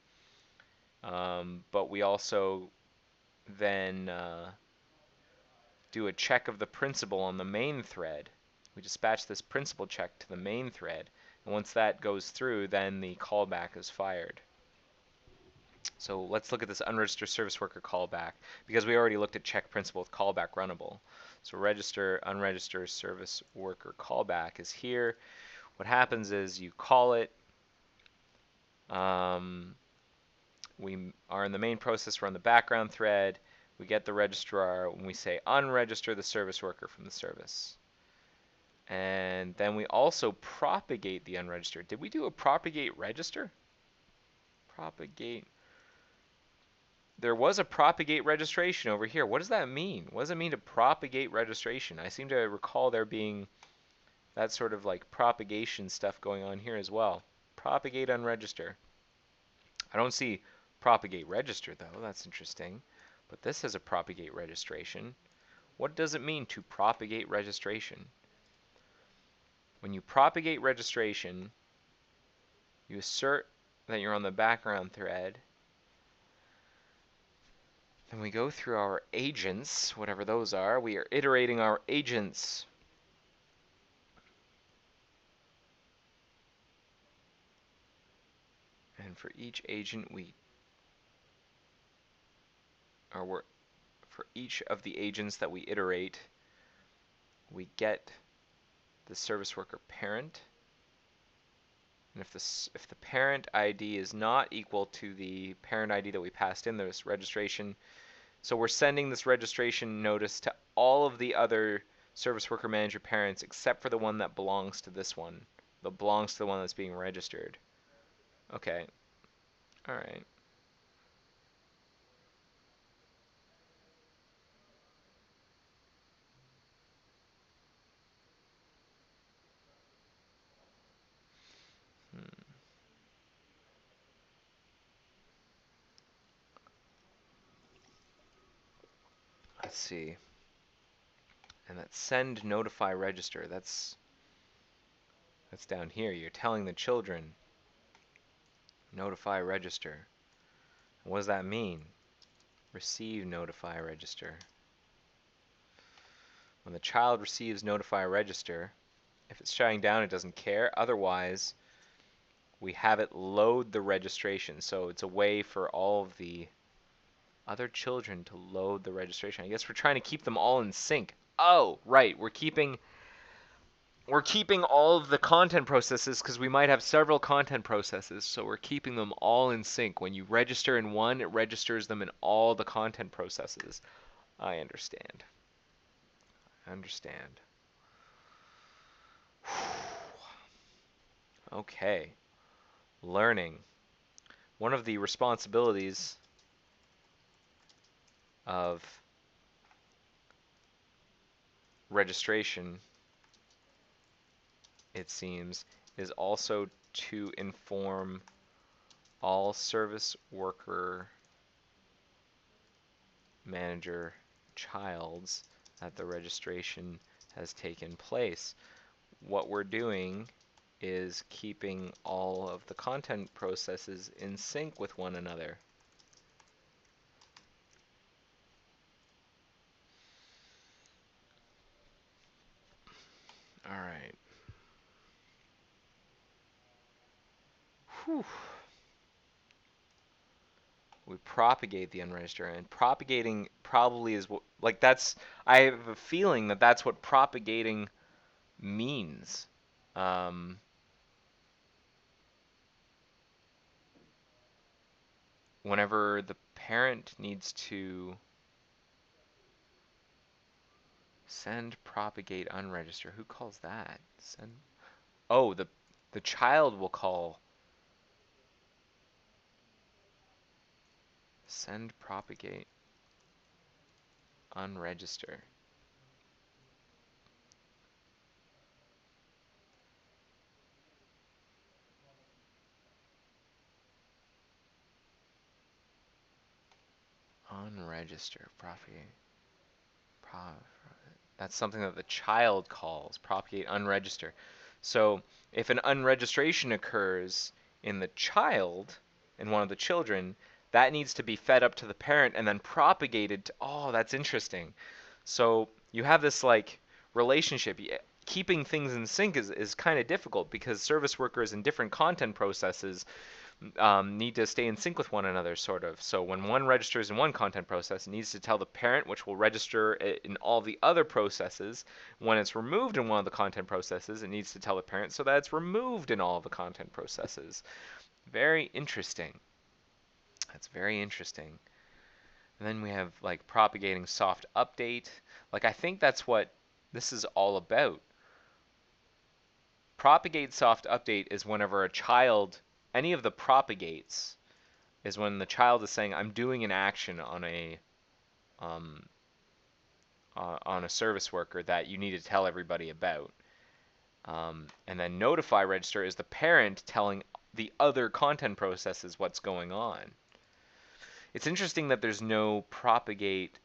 But we also then do a check of the principal on the main thread. We dispatch this principal check to the main thread. And once that goes through, then the callback is fired. So let's look at this unregister service worker callback, because we already looked at check principal with callback runnable. So register unregister service worker callback is here. What happens is you call it. We are in the main process, we're on the background thread. We get the registrar when we say unregister the service worker from the service. And then we also propagate the unregistered. Did we do a propagate register? Propagate. There was a propagate registration over here. What does that mean? What does it mean to propagate registration? I seem to recall there being that sort of like propagation stuff going on here as well. Propagate unregister. I don't see propagate register though. That's interesting. But this has a propagate registration. What does it mean to propagate registration? When you propagate registration, you assert that you're on the background thread. Then we go through our agents, whatever those are. We are iterating our agents. And for each agent for each of the agents that we iterate, we get the service worker parent. And if the parent ID is not equal to the parent ID that we passed in this registration, so we're sending this registration notice to all of the other service worker manager parents except for the one that belongs to this one. That belongs to the one that's being registered. Okay. All right. Let's see. And that send notify register. That's down here. You're telling the children notify register. What does that mean? Receive notify register. When the child receives notify register, if it's shutting down, it doesn't care. Otherwise, we have it load the registration. So it's a way for all of the other children to load the registration. I guess we're trying to keep them all in sync. Oh, right. We're keeping all of the content processes because we might have several content processes. So we're keeping them all in sync. When you register in one, it registers them in all the content processes. I understand. Okay. Learning. One of the responsibilities of registration, it seems, is also to inform all service worker manager childs that the registration has taken place. What we're doing is keeping all of the content processes in sync with one another. All right. Whew. We propagate the unregistered, and propagating probably is what, like, that's, I have a feeling that that's what propagating means. Whenever the parent needs to send propagate unregister, who calls that? Send. Oh, the child will call Send, propagate, unregister. Unregister, propagate. That's something that the child calls, propagate, unregister. So if an unregistration occurs in the child, in one of the children, that needs to be fed up to the parent and then propagated to, oh, that's interesting. So you have this like relationship. Keeping things in sync is kind of difficult because service workers in different content processes need to stay in sync with one another, sort of. So when one registers in one content process, it needs to tell the parent, which will register in all the other processes. When it's removed in one of the content processes, it needs to tell the parent so that it's removed in all of the content processes. Very interesting. That's very interesting. And then we have like propagating soft update. Like I think that's what this is all about. Propagate soft update is whenever a child, any of the propagates, is when the child is saying, "I'm doing an action um, on a service worker that you need to tell everybody about." And then notify register is the parent telling the other content processes what's going on. It's interesting that there's no propagate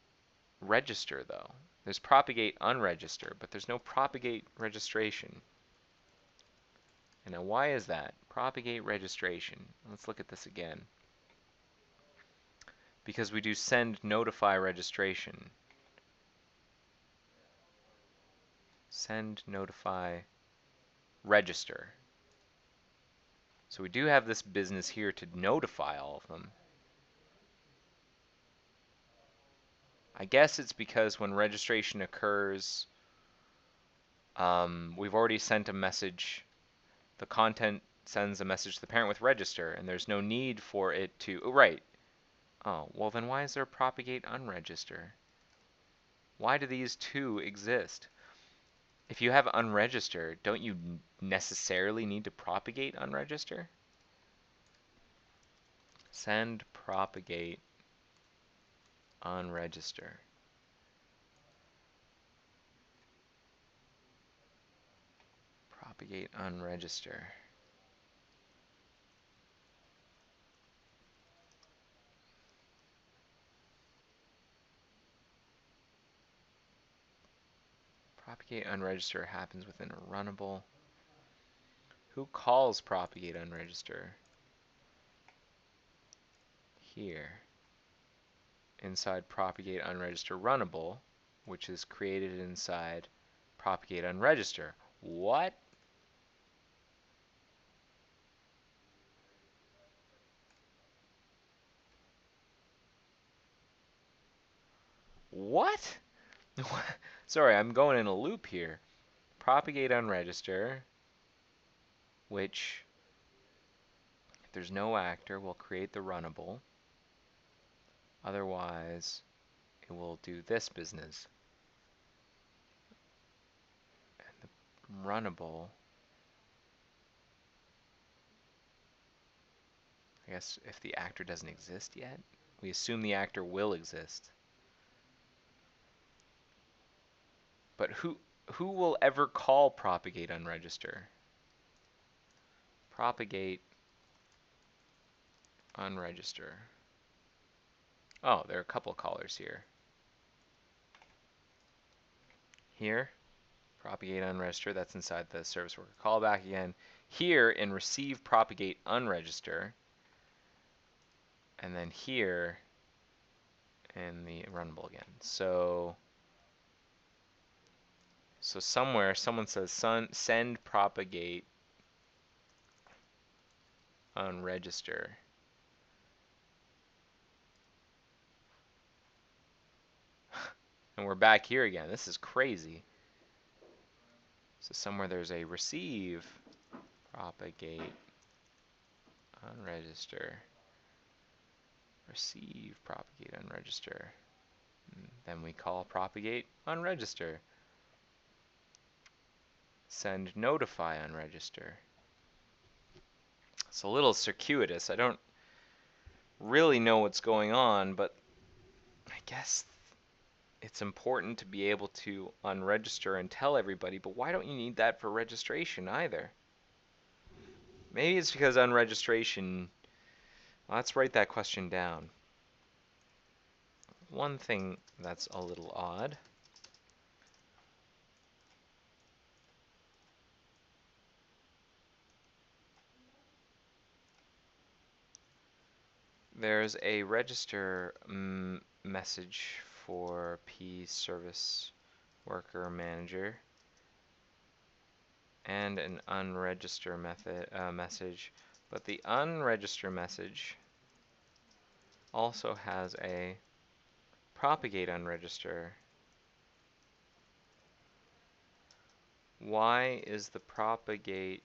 register though. There's propagate unregister, but there's no propagate registration. And now why is that? Propagate registration. Let's look at this again. Because we do send notify registration. Send notify register. So we do have this business here to notify all of them. I guess it's because when registration occurs, we've already sent a message. The content sends a message to the parent with register, and there's no need for it to. Oh, right. Oh, well then why is there propagate unregister? Why do these two exist? If you have unregister, don't you necessarily need to propagate unregister? Send propagate unregister. Propagate unregister. Propagate unregister happens within a runnable. Who calls propagate unregister? Here. Inside propagate unregister runnable, which is created inside propagate unregister. What? What? Sorry, I'm going in a loop here. Propagate unregister, which if there's no actor, will create the runnable. Otherwise, it will do this business. And the runnable, I guess if the actor doesn't exist yet, we assume the actor will exist. But who will ever call propagate unregister? Propagate unregister. Oh, there are a couple callers here. Here, propagate unregister, that's inside the service worker callback again. Here in receive propagate unregister, and then here in the runnable again. So somewhere someone says send propagate unregister. And we're back here again. This is crazy. So somewhere there's a receive propagate unregister. Receive propagate unregister. And then we call propagate unregister. Send notify unregister. It's a little circuitous. I don't really know what's going on, but I guess it's important to be able to unregister and tell everybody, but why don't you need that for registration either? Maybe it's because unregistration. Well, let's write that question down. One thing that's a little odd. There's a register message for P service worker manager and an unregister message, but the unregister message also has a propagate unregister. Why is the propagate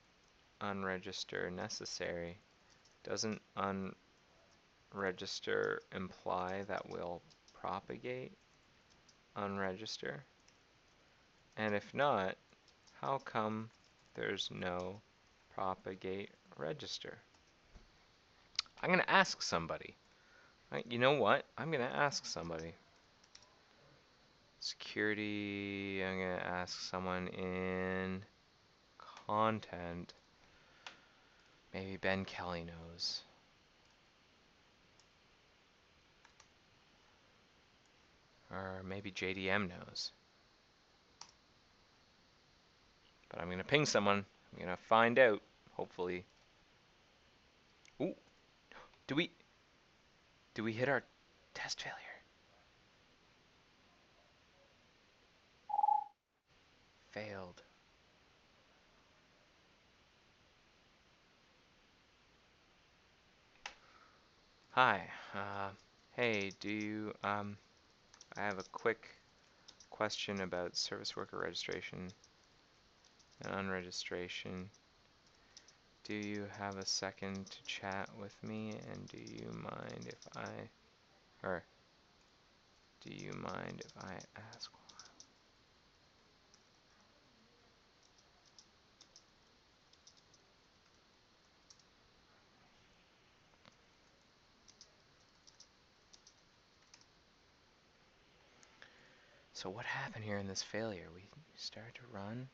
unregister necessary? Doesn't unregister imply that we'll propagate unregister? And if not, how come there's no propagate register? I'm going to ask somebody. You know what? I'm going to ask somebody. Security, I'm going to ask someone in content. Maybe Ben Kelly knows. Or maybe JDM knows. But I'm going to ping someone. I'm going to find out, hopefully. Ooh, do we hit our test failure? Failed. Hi. Hey, I have a quick question about service worker registration and unregistration. Do you have a second to chat with me, and do you mind if I ask? So what happened here in this failure? We started to run.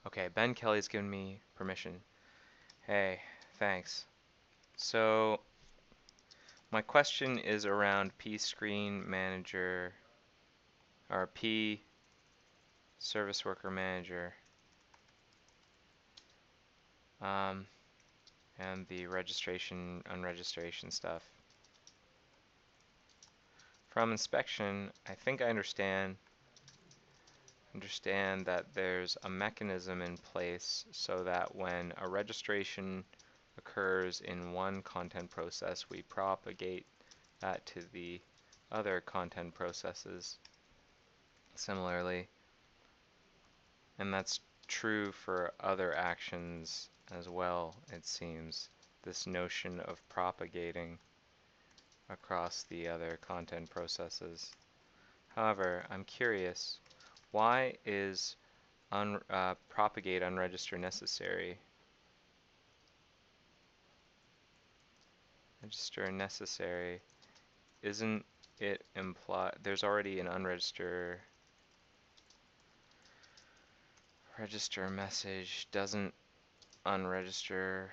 Okay, Ben Kelly's given me permission. Hey, thanks. So my question is around P Screen Manager, or P Service Worker Manager, and the registration, unregistration stuff. From inspection, I think I understand that there's a mechanism in place so that when a registration occurs in one content process, we propagate that to the other content processes similarly. And that's true for other actions as well, it seems. This notion of propagating across the other content processes. However, I'm curious, why is propagate unregister necessary? Register necessary. Isn't it imply there's already an unregister register message? Doesn't unregister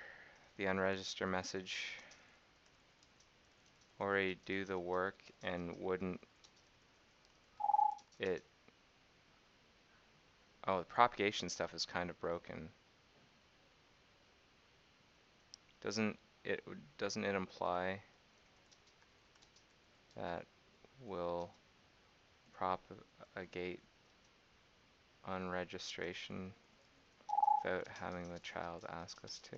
the unregister message already do the work, and wouldn't it? Oh, the propagation stuff is kind of broken. Doesn't it imply that we'll propagate unregistration without having the child ask us to?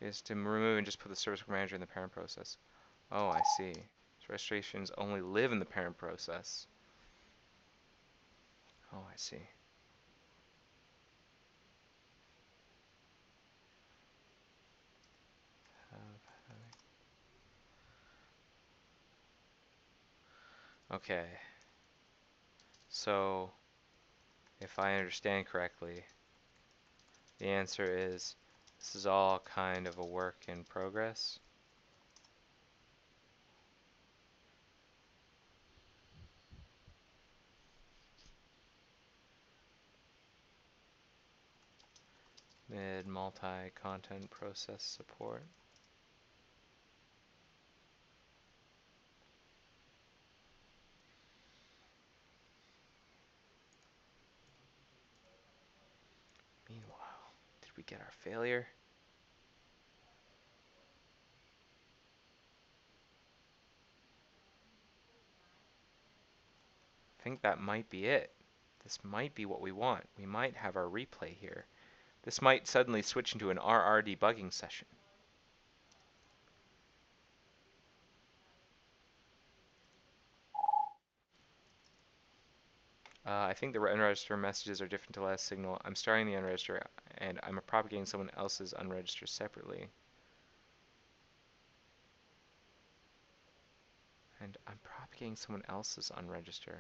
Is to remove and just put the service manager in the parent process. Oh, I see. So registrations only live in the parent process. Oh, I see. Okay. So, if I understand correctly, the answer is This is all kind of a work in progress. Mid multi-content process support. Meanwhile, did we get our failure? I think that might be it. This might be what we want. We might have our replay here. This might suddenly switch into an RR debugging session. I think the unregistered messages are different to last signal. I'm starting the unregister and I'm propagating someone else's unregistered separately. And I'm propagating someone else's unregister.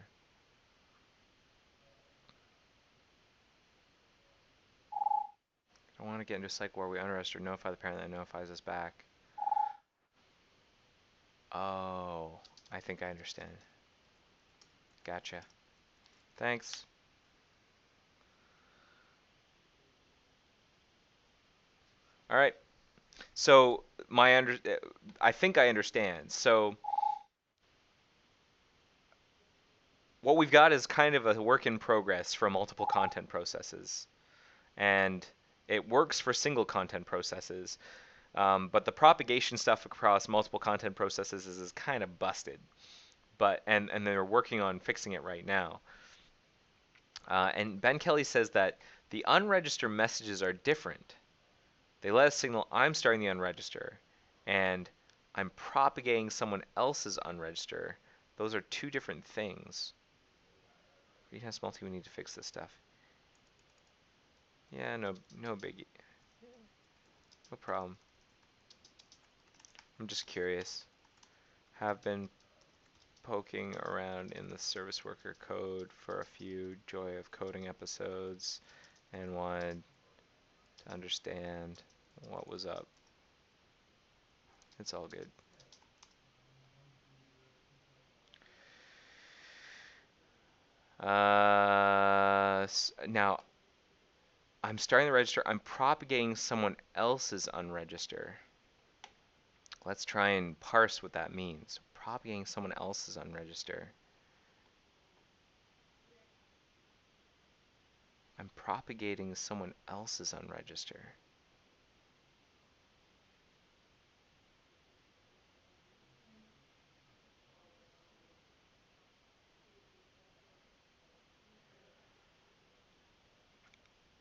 I want to get into a cycle where we unregister, notify the parent that notifies us back. Oh, I think I understand. Gotcha. Thanks. All right. So I think I understand. So what we've got is kind of a work in progress for multiple content processes, and it works for single content processes. But the propagation stuff across multiple content processes is kind of busted. And they're working on fixing it right now. And Ben Kelly says that the unregistered messages are different. They let us signal I'm starting the unregister, and I'm propagating someone else's unregister. Those are two different things. Greenhouse multi, we need to fix this stuff. Yeah, no biggie. No problem. I'm just curious. Have been poking around in the service worker code for a few Joy of Coding episodes and wanted to understand what was up. It's all good. Now, I'm starting the register. I'm propagating someone else's unregister. Let's try and parse what that means. Propagating someone else's unregister. I'm propagating someone else's unregister.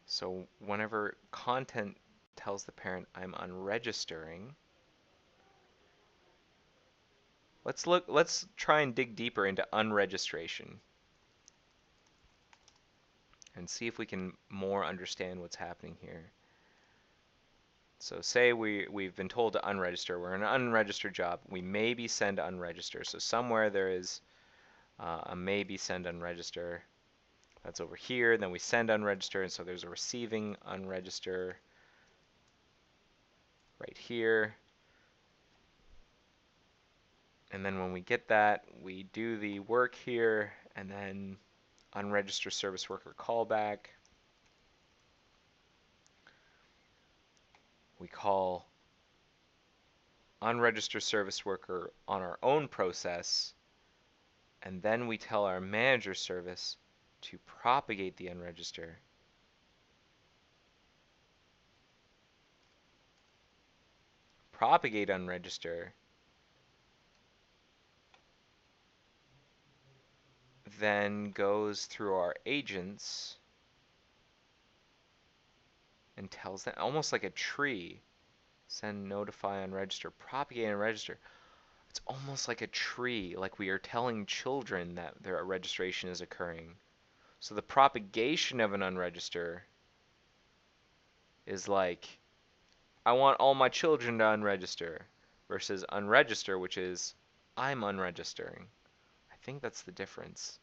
So whenever content tells the parent I'm unregistering, let's try and dig deeper into unregistration and see if we can more understand what's happening here. So say we've been told to unregister. We're in an unregistered job. We maybe send unregister. So somewhere there is a maybe send unregister. That's over here. Then we send unregister, and so there's a receiving unregister right here. And then when we get that, we do the work here, and then unregister service worker callback. We call unregister service worker on our own process, and then we tell our manager service to propagate the unregister. Propagate unregister, then goes through our agents and tells them, almost like a tree, send, notify, unregister, propagate, and register. It's almost like a tree, like we are telling children that their registration is occurring. So the propagation of an unregister is like, I want all my children to unregister, versus unregister, which is, I'm unregistering. I think that's the difference.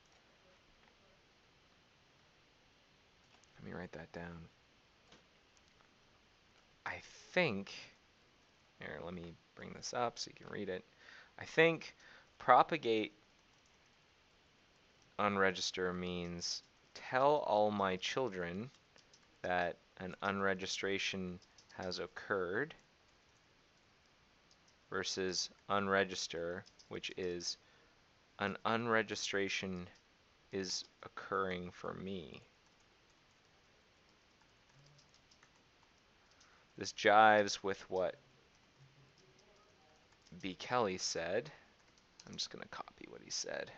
Let me write that down. I think, here, let me bring this up so you can read it. I think propagate unregister means tell all my children that an unregistration has occurred versus unregister, which is an unregistration is occurring for me. This jives with what B. Kelly said. I'm just going to copy what he said.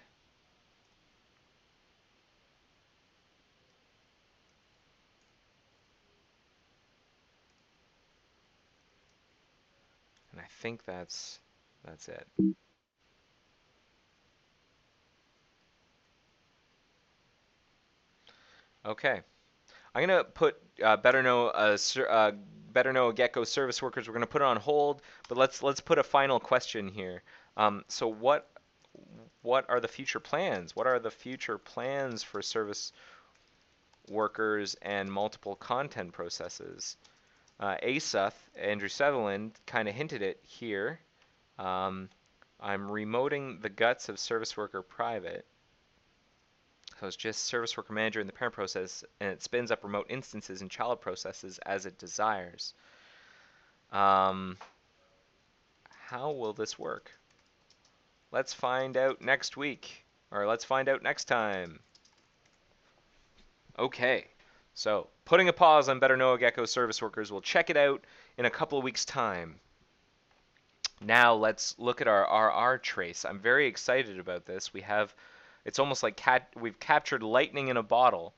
And I think that's it. Okay. I'm gonna put Better Know Gecko service workers. We're gonna put it on hold, but let's put a final question here. So what are the future plans? What are the future plans for service workers and multiple content processes? Asuth, Andrew Sutherland, kind of hinted it here. Um, I'm remoting the guts of service worker private. So it's just service worker manager in the parent process, and it spins up remote instances and child processes as it desires. Um, how will this work? Let's find out next week, or let's find out next time. Okay, so putting a pause on Better Know Gecko service workers. We'll check it out in a couple of weeks' time. Now let's look at our RR trace. I'm very excited about this. It's almost like we've captured lightning in a bottle,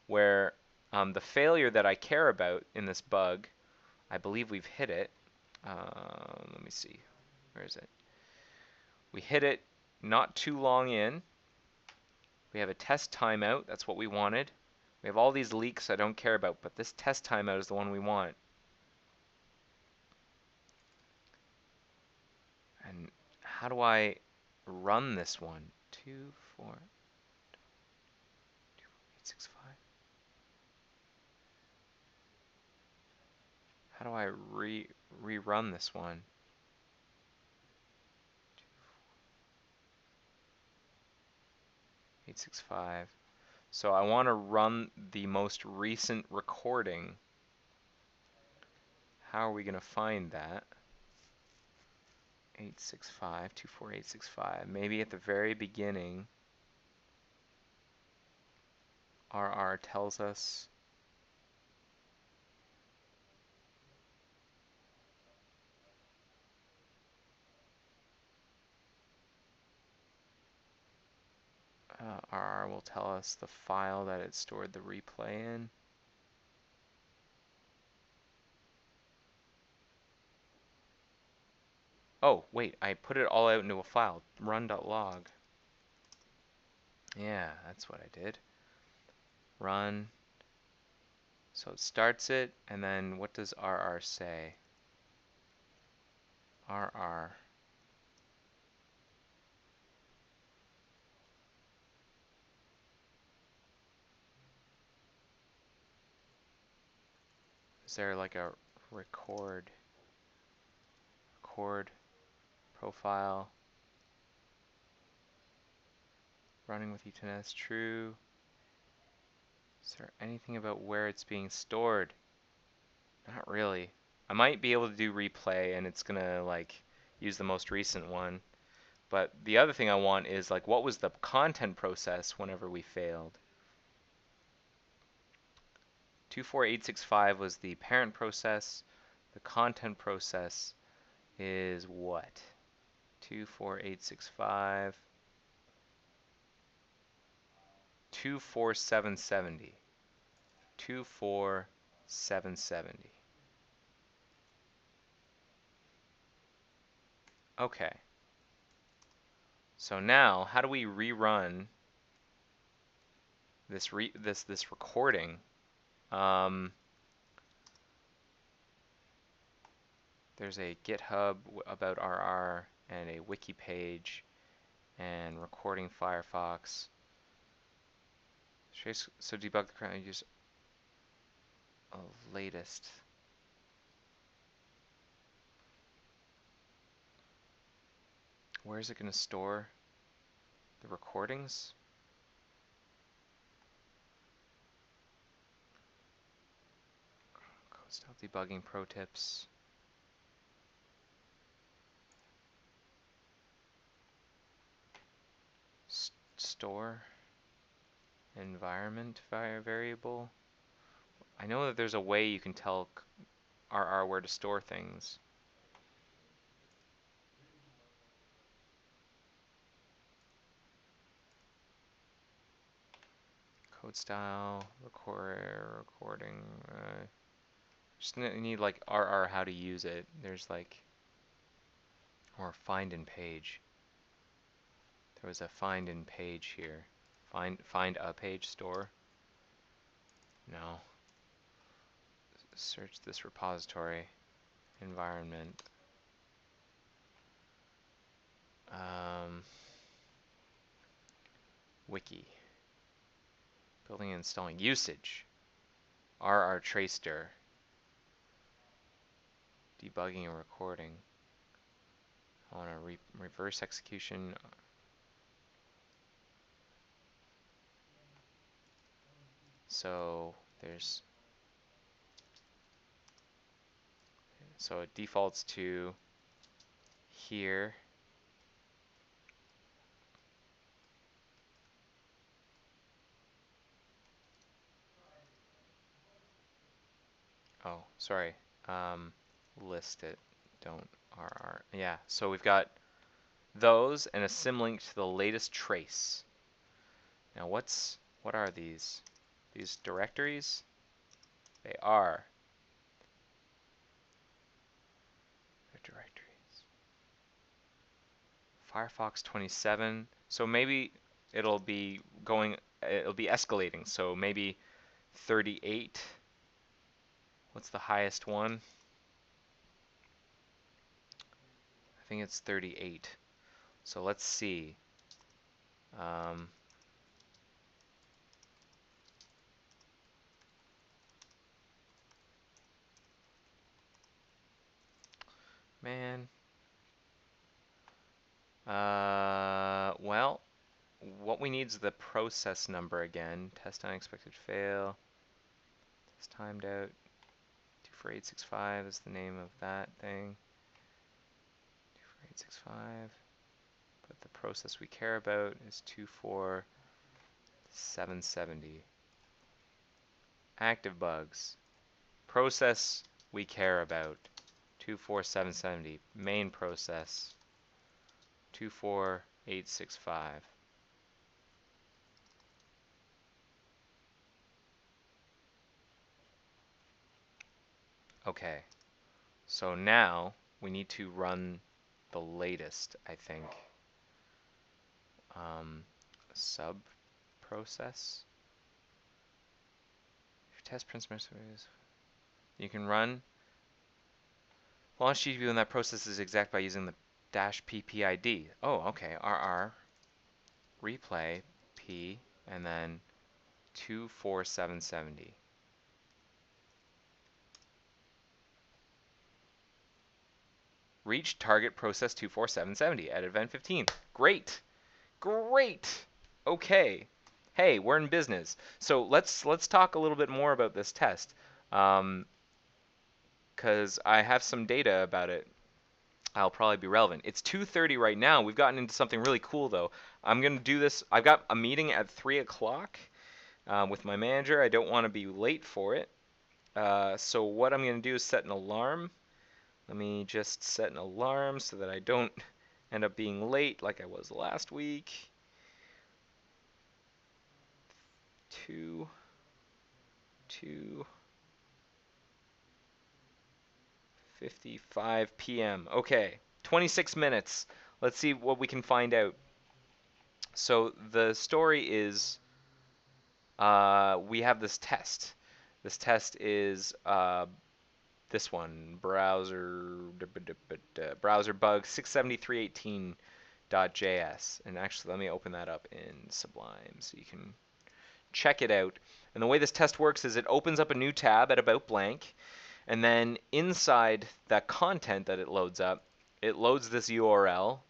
where the failure that I care about in this bug, I believe we've hit it. Let me see. Where is it? We hit it not too long in. We have a test timeout. That's what we wanted. We have all these leaks I don't care about, but this test timeout is the one we want. And how do I run this one? 2, 4, 2, 8, 6, 5. How do I rerun this one? 865. So I want to run the most recent recording. How are we going to find that? 865, 24865. Maybe at the very beginning, RR tells us. RR will tell us the file that it stored the replay in. Oh, wait, I put it all out into a file, run.log. Yeah, that's what I did. Run. So it starts it, and then what does RR say? RR. Is there like a record profile? Running with Ethernet, true. Is there anything about where it's being stored? Not really. I might be able to do replay and it's gonna like use the most recent one. But the other thing I want is like what was the content process whenever we failed? 24865 was the parent process. The content process is what? 24865 24770. 24770. Okay. So now, how do we rerun this recording? There's a GitHub about RR and a wiki page and recording Firefox. So debug the current use of latest. Where is it going to store the recordings? Code style debugging pro tips. Store environment variable. I know that there's a way you can tell RR where to store things. Code style, recording. Just need like RR how to use it. There's like, or find in page. There was a find in page here. Find a page store. No. Search this repository environment. Wiki. Building and installing usage. RR tracer. Debugging and recording. I want to reverse execution. So there's, so it defaults to here. Oh, sorry. List it. Don't RR. Yeah, so we've got those and a symlink to the latest trace. Now what are these? These directories? They are. They're directories. Firefox 27. So maybe it'll be escalating. So maybe 38. What's the highest one? I think it's 38. So let's see. Man. Well, what we need is the process number again. Test unexpected fail. Test timed out. 24865 is the name of that thing. 24865. But the process we care about is 24770. Active bugs. Process we care about. 24770. Main process. 24865. Okay. So now we need to run the latest, I think. Sub process. If test prints messages, you can run launch GPU when that process is exact by using the -ppid. Oh, okay. RR replay p and then 24770. Reach target process 24770 at event 15. Great. Great. Okay. Hey, we're in business. So let's talk a little bit more about this test, because I have some data about it. I'll probably be relevant. It's 2:30 right now. We've gotten into something really cool though. I'm gonna do this. I've got a meeting at 3 o'clock with my manager. I don't want to be late for it. So what I'm gonna do is set an alarm. Let me just set an alarm so that I don't end up being late like I was last week. 2:55 p.m. Okay, 26 minutes. Let's see what we can find out. So the story is we have this test. This test is this one, browser bug 673.18.js. And actually, let me open that up in Sublime so you can check it out. And the way this test works is it opens up a new tab at about blank, and then inside that content that it loads up, it loads this URL,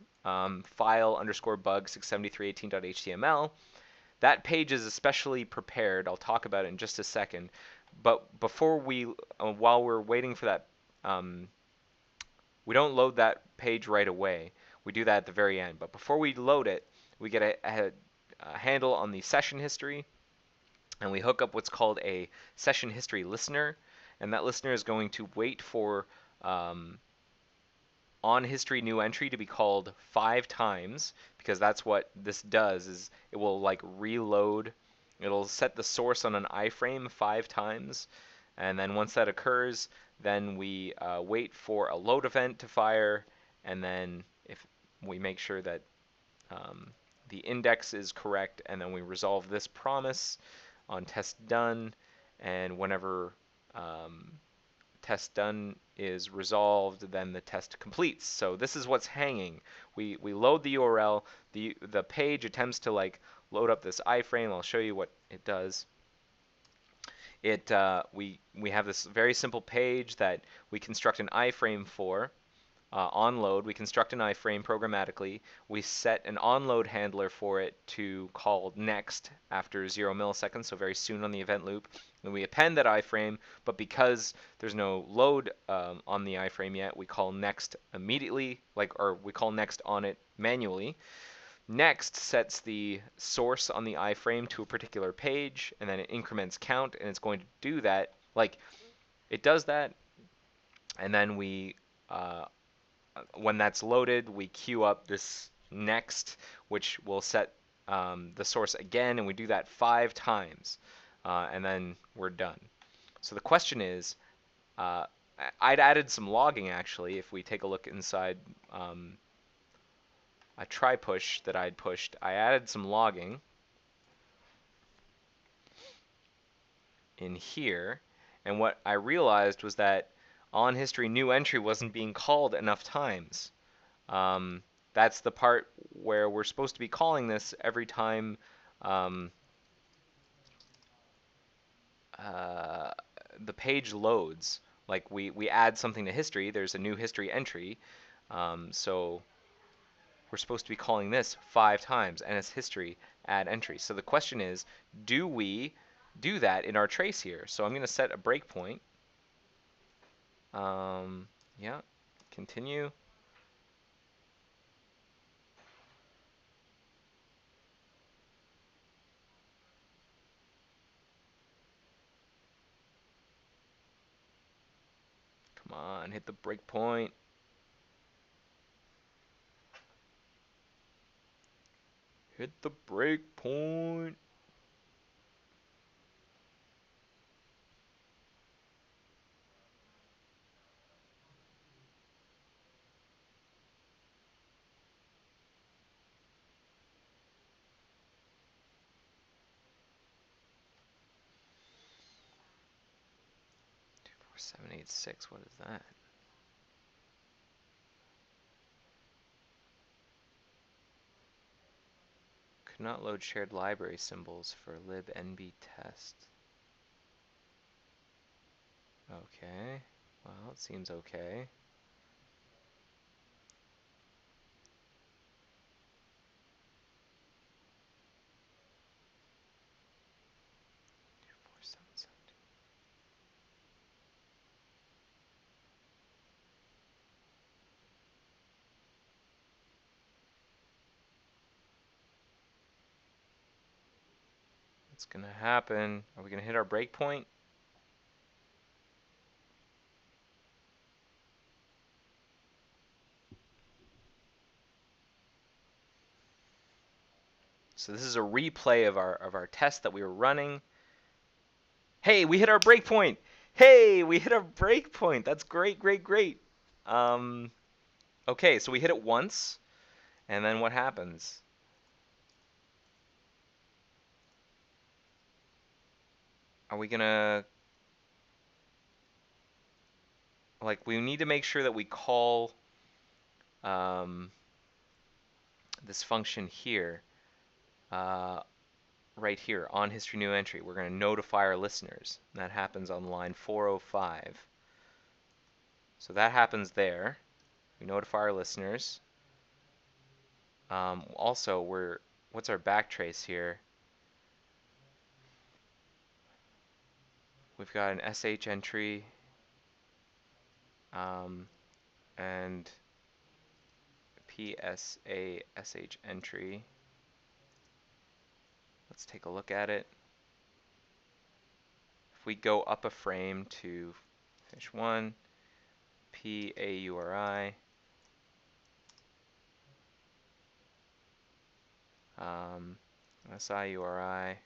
file underscore bug 673.18.html. That page is especially prepared. I'll talk about it in just a second. But before while we're waiting for that, we don't load that page right away. We do that at the very end. But before we load it, we get a handle on the session history, and we hook up what's called a session history listener. And that listener is going to wait for on history new entry to be called 5 times, because that's what this does, is it will like reload. It'll set the source on an iframe 5 times, and then once that occurs, then we wait for a load event to fire, and then if we make sure that the index is correct, and then we resolve this promise on test done, and whenever test done is resolved, then the test completes. So this is what's hanging. We load the URL. The page attempts to like load up this iframe. I'll show you what it does. We have this very simple page that we construct an iframe for. On load, we construct an iframe programmatically. We set an onload handler for it to call next after 0 milliseconds, so very soon on the event loop. And we append that iframe, but because there's no load on the iframe yet, we call next immediately, or we call next on it manually. Next sets the source on the iframe to a particular page, and then it increments count, and it's going to do that. Like, it does that, and then we when that's loaded, we queue up this next, which will set the source again, and we do that 5 times, and then we're done. So the question is, I'd added some logging actually. If we take a look inside a try push that I'd pushed, I added some logging in here, and what I realized was that on history new entry wasn't being called enough times. That's the part where we're supposed to be calling this every time the page loads. Like we add something to history, there's a new history entry, so we're supposed to be calling this 5 times, and it's history add entry. So the question is, do we do that in our trace here? So I'm going to set a breakpoint. Yeah, continue. Come on, hit the breakpoint. Hit the breakpoint. Four 786. What is that? Could not load shared library symbols for libnb test. Okay. Well, it seems okay. What's gonna happen? Are we gonna hit our breakpoint? So this is a replay of our test that we were running. Hey, we hit our breakpoint! Hey, we hit our breakpoint! That's great, great, great. Okay, so we hit it once, and then what happens? Are we gonna, like, we need to make sure that we call this function here, right here on history new entry. We're going to notify our listeners. That happens on line 405. So that happens there. We notify our listeners. Also, what's our backtrace here? We've got an SH entry and PSA SH entry. Let's take a look at it. If we go up a frame to finish 1, PAURI, SIURI,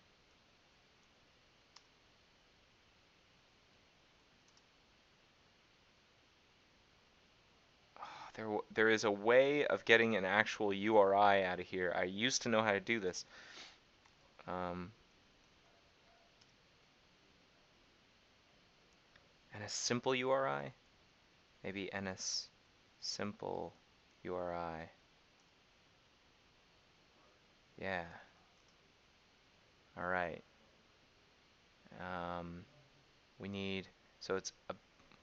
there is a way of getting an actual URI out of here. I used to know how to do this. NS simple URI? Maybe NS simple URI. Yeah. All right. We need, so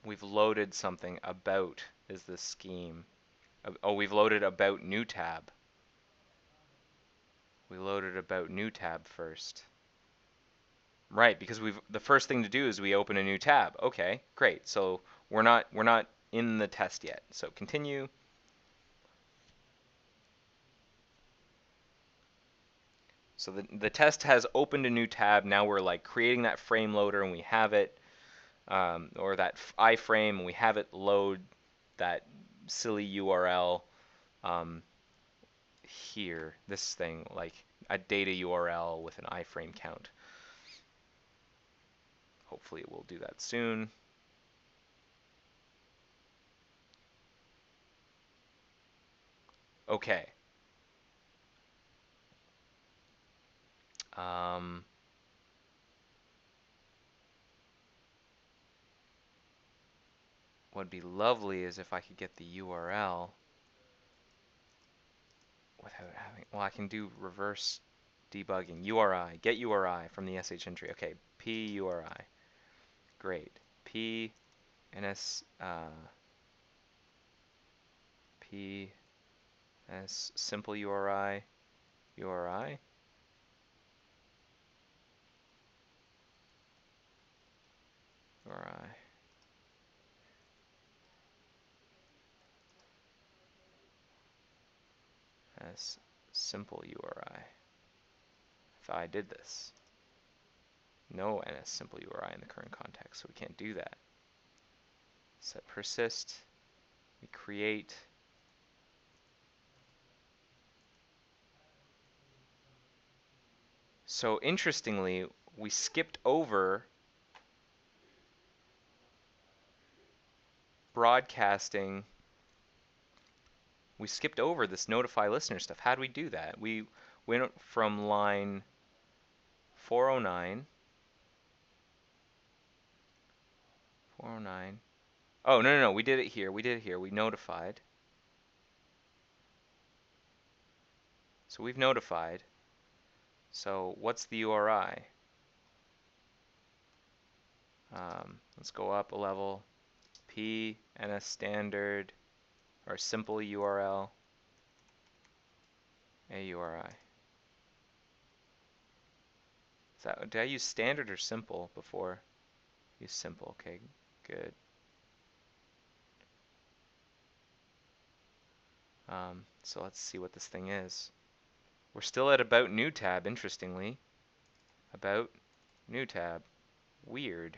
we've loaded something. About is the scheme. Oh, we've loaded about new tab. We loaded about new tab first. Right, because the first thing to do is we open a new tab. Okay, great. So we're not in the test yet. So continue. So the test has opened a new tab. Now we're like creating that frame loader and we have it, or that iframe, and we have it load that silly URL here. This thing, like a data URL with an iframe count. Hopefully it will do that soon. Okay. What'd be lovely is if I could get the URL without having, well, I can do reverse debugging. URI, get URI from the SH entry. Okay, PURI. Great. P NS P S simple URI URI. URI. As simple URI. If I did this. No NS simple URI in the current context, so we can't do that. Set persist. We create. So interestingly, we skipped over broadcasting. We skipped over this notify listener stuff. How do we do that? We went from line 409. 409. Oh, no. We did it here. We notified. So we've notified. So what's the URI? Let's go up a level. P NS standard or simple URL. AURI. Did I use standard or simple before? Use simple. Okay, good. So let's see what this thing is. We're still at about new tab, interestingly. About new tab. Weird.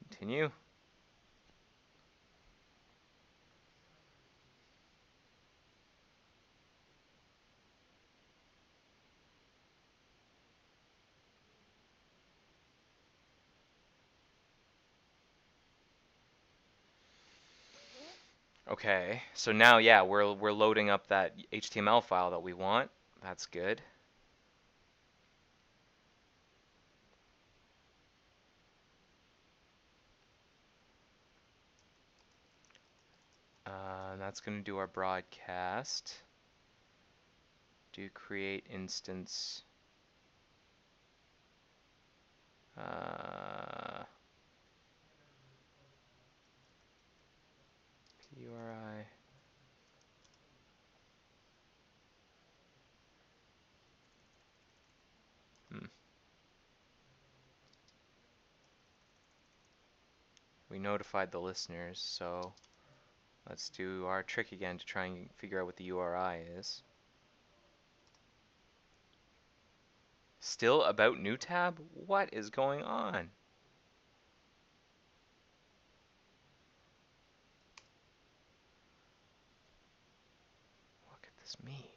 Continue. Okay, so now, yeah, we're loading up that HTML file that we want. That's good. That's going to do our broadcast. Do create instance. PURI. we notified the listeners, so let's do our trick again to try and figure out what the URI is. Still about new tab? What is going on? What could this mean?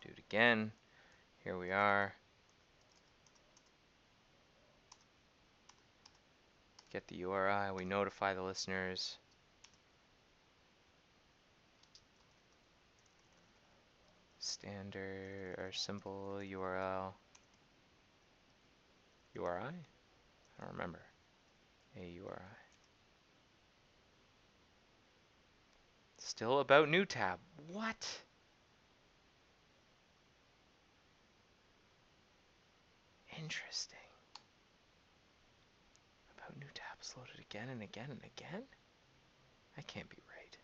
Do it again. Here we are. Get the URI. We notify the listeners. Standard or simple URL. URI? I don't remember. A URI. Still about new tab. What? Interesting. About new tab is loaded again and again and again? That can't be right.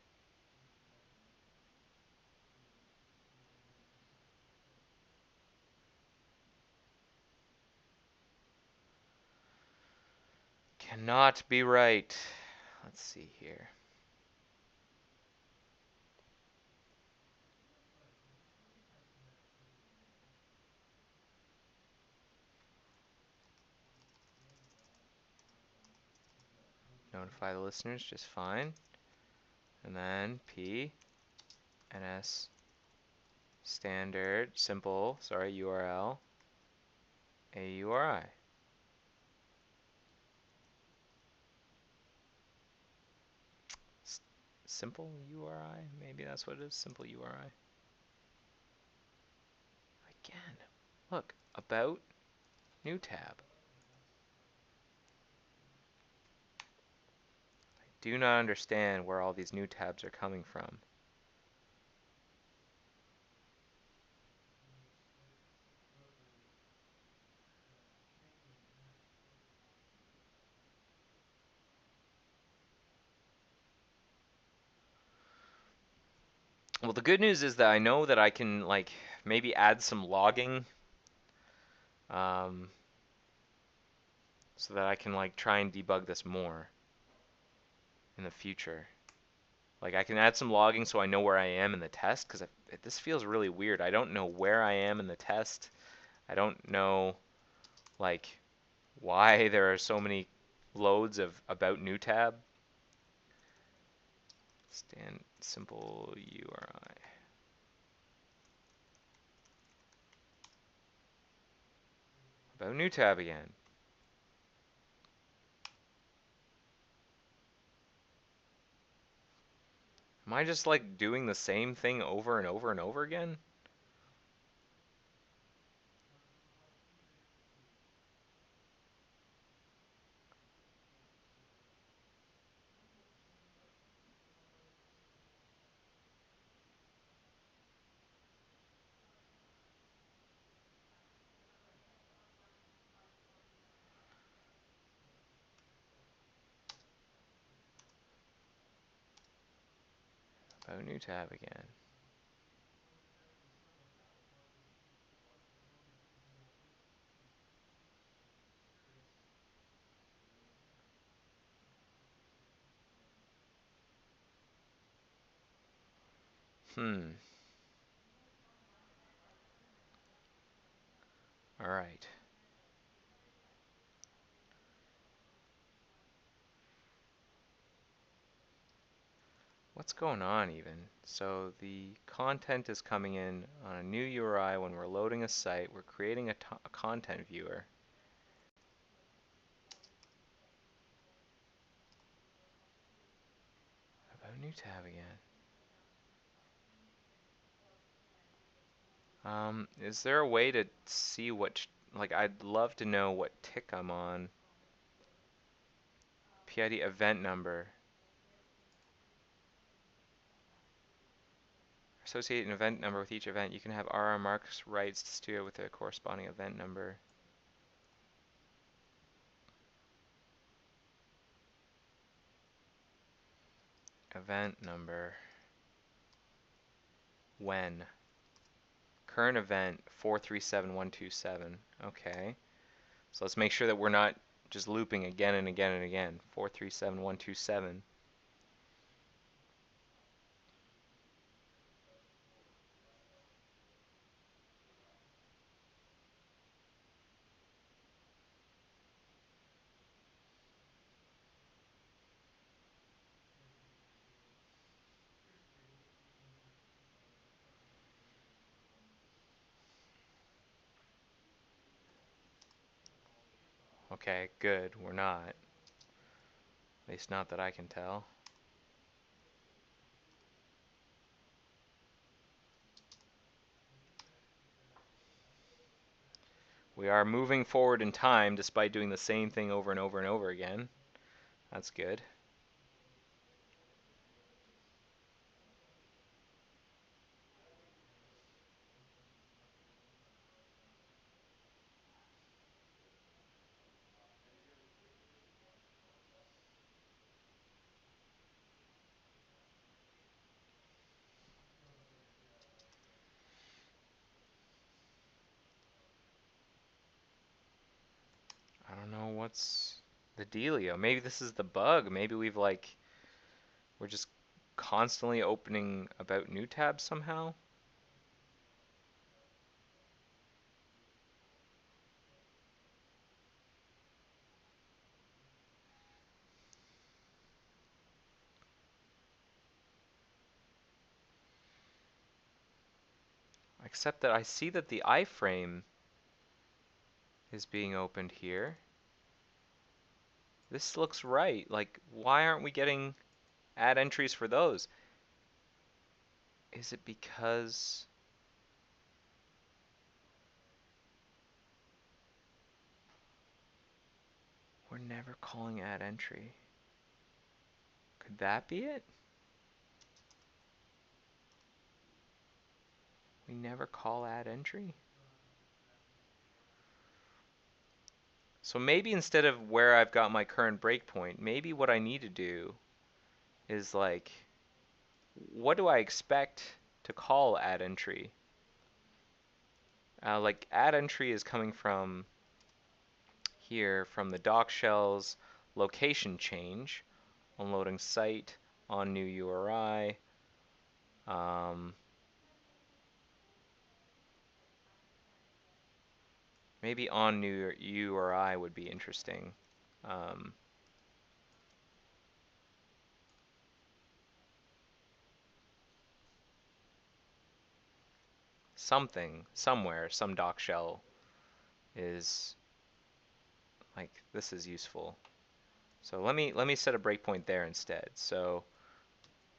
Cannot be right. Let's see here. Notify the listeners just fine. And then P, NS, standard, simple, sorry, URL, AURI. Simple URI? Maybe that's what it is, simple URI. Again, look, about, new tab. I do not understand where all these new tabs are coming from. Well, the good news is that I know that I can like maybe add some logging um, so that I can like try and debug this more in the future. Like I can add some logging so I know where I am in the test because this feels really weird. I don't know where I am in the test. I don't know like why there are so many loads of about new tab. Stand simple URI. About new tab again. Am I just like doing the same thing over and over and over again? About new tab again. Hmm. All right. What's going on even? So the content is coming in on a new URI when we're loading a site. We're creating a content viewer. About new tab again. Is there a way to see what, like I'd love to know what tick I'm on. PID event number. Associate an event number with each event. You can have RR marks rights to steer with a corresponding event number. Event number. When? Current event 437127. Okay. So let's make sure that we're not just looping again and again and again. 437127. Okay, good. We're not. At least not that I can tell. We are moving forward in time despite doing the same thing over and over and over again. That's good. I don't know what's the dealio. Maybe this is the bug. Maybe we're just constantly opening about new tabs somehow. Except that I see that the iframe is being opened here. This looks right. Like, why aren't we getting add entries for those? Is it because we're never calling add entry? Could that be it? We never call add entry? So maybe instead of where I've got my current breakpoint, maybe what I need to do is like, what do I expect to call add entry? Like add entry is coming from here, from the doc shell's location change, on loading site, on new URI. Maybe on new URI would be interesting. Something, somewhere, some doc shell is like, this is useful. So let me set a breakpoint there instead. So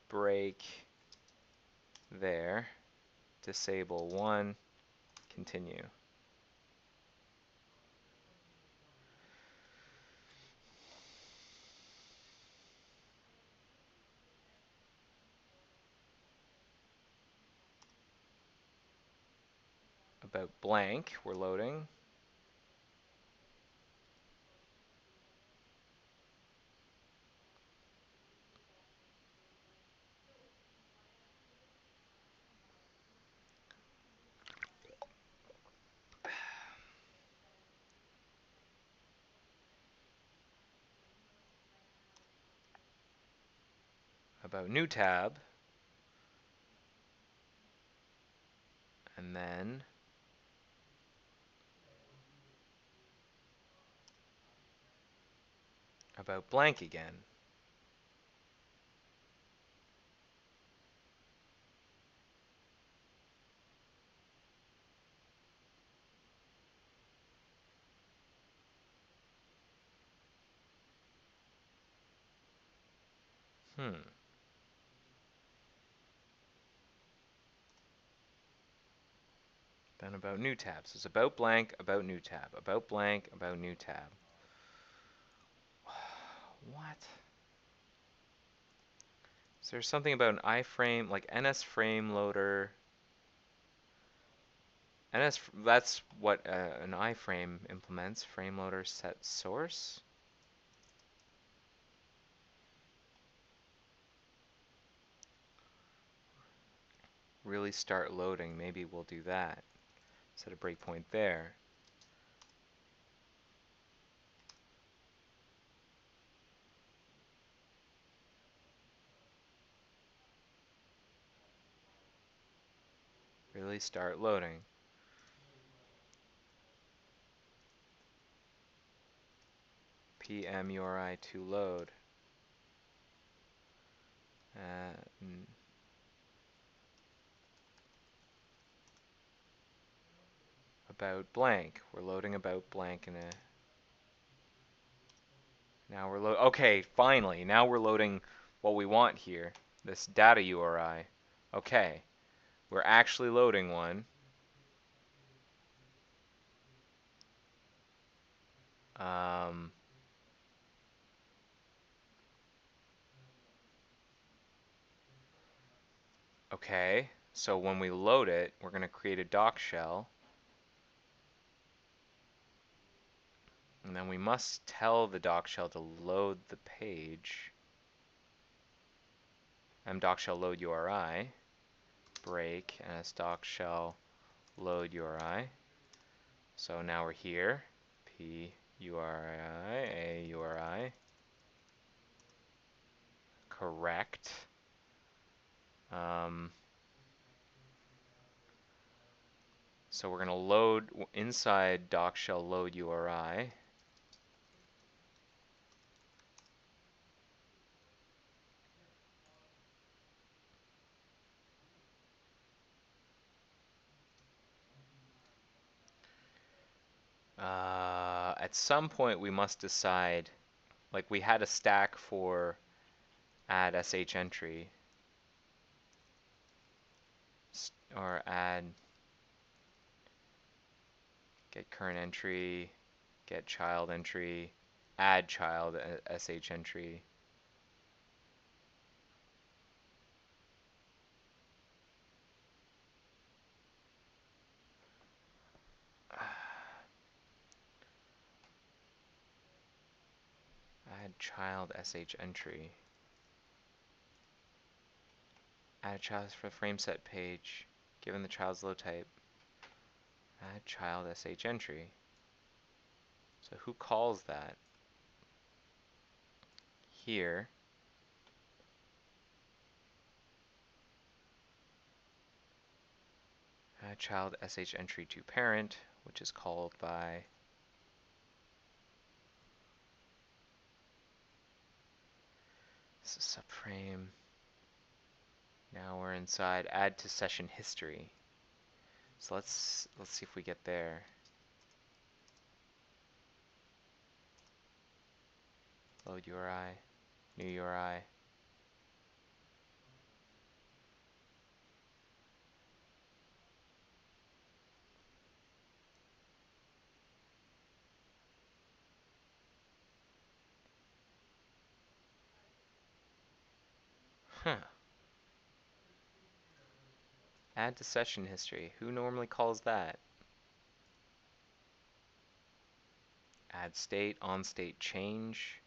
break there, disable 1, continue. About blank, we're loading. About new tab, and then about blank again. Then about new tabs. It's about blank, about new tab, about blank, about new tab. What? Is there something about an iframe, like NS frame loader? That's what an iframe implements. Frame loader set source. Really start loading. Maybe we'll do that. Set a breakpoint there. Really start loading. PM URI to load. About blank. We're loading about blank in a. Now we're okay, finally. Now we're loading what we want here. This data URI. Okay. We're actually loading one. Okay. So when we load it, we're going to create a doc shell. And then we must tell the doc shell to load the page. Doc shell load URI. Break as doc shell load URI. So now we're here. P URI, A URI. Correct. So we're going to load inside doc shell load URI. At some point we must decide, like we had a stack for add sh entry or add get current entry, get child entry, add child sh entry. Add child sh entry. Add child for frame set page, given the child's load type. Add child sh entry. So who calls that? Here. Add child sh entry to parent, which is called by this is subframe. Now we're inside add to session history. So let's see if we get there. Load URI, new URI. Huh. Add to session history. Who normally calls that? Add state, on state change.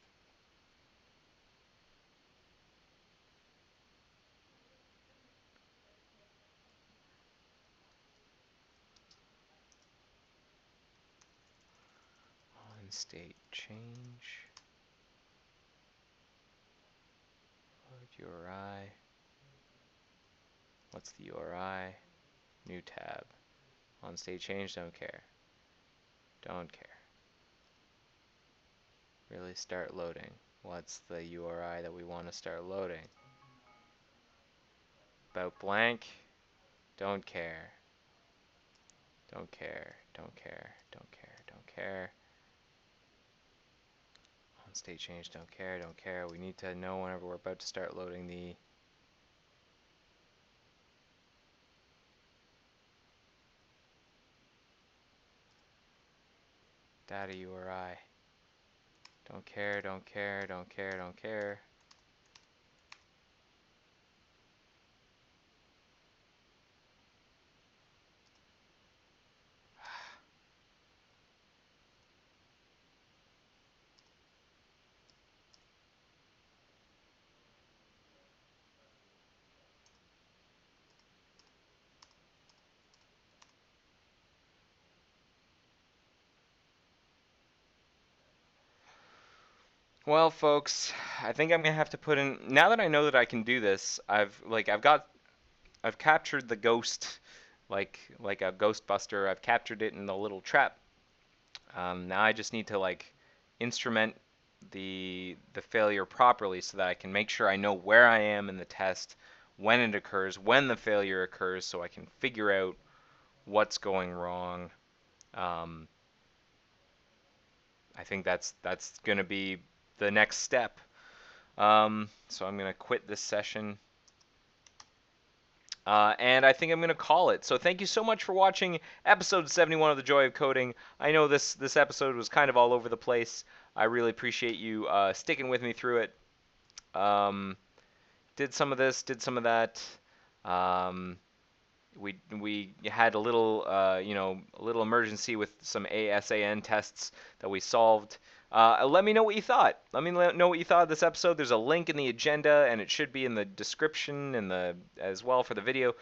On state change. Load URI. What's the URI? New tab. On state change, don't care. Don't care. Really start loading. What's the URI that we want to start loading? About blank, don't care. Don't care, don't care, don't care, don't care. On state change, don't care, don't care. We need to know whenever we're about to start loading the data URI. Don't care, don't care, don't care, don't care. Well, folks, I think I'm gonna have to put in. Now that I know that I can do this, I've captured the ghost, like a Ghostbuster. I've captured it in the little trap. Now I just need to like instrument the failure properly so that I can make sure I know where I am in the test, when it occurs, when the failure occurs, so I can figure out what's going wrong. Um, I think that's gonna be the next step. So I'm gonna quit this session. And I think I'm going to call it. So thank you so much for watching episode 71 of The Joy of Coding. I know this episode was kind of all over the place. I really appreciate you sticking with me through it. Did some of this, did some of that. Um, we had a little a little emergency with some ASAN tests that we solved. Let me know what you thought. Let me know what you thought of this episode. There's a link in the agenda, and it should be in the description and the as well for the video.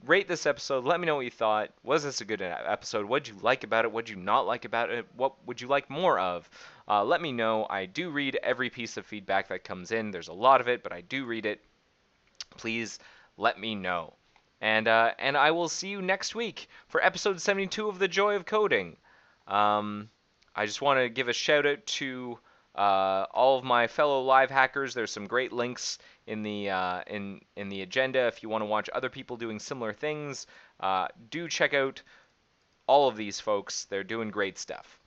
Rate this episode. Let me know what you thought. Was this a good episode? What did you like about it? What did you not like about it? What would you like more of? Let me know. I do read every piece of feedback that comes in. There's a lot of it, but I do read it. Please let me know. And I will see you next week for episode 72 of The Joy of Coding. I just want to give a shout out to all of my fellow live hackers. There's some great links in the in the agenda if you want to watch other people doing similar things. Do check out all of these folks. They're doing great stuff.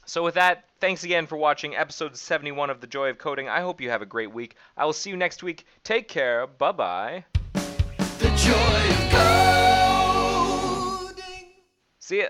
So with that, thanks again for watching episode 71 of The Joy of Coding. I hope you have a great week. I will see you next week. Take care. Bye-bye. The joy of coding. See ya.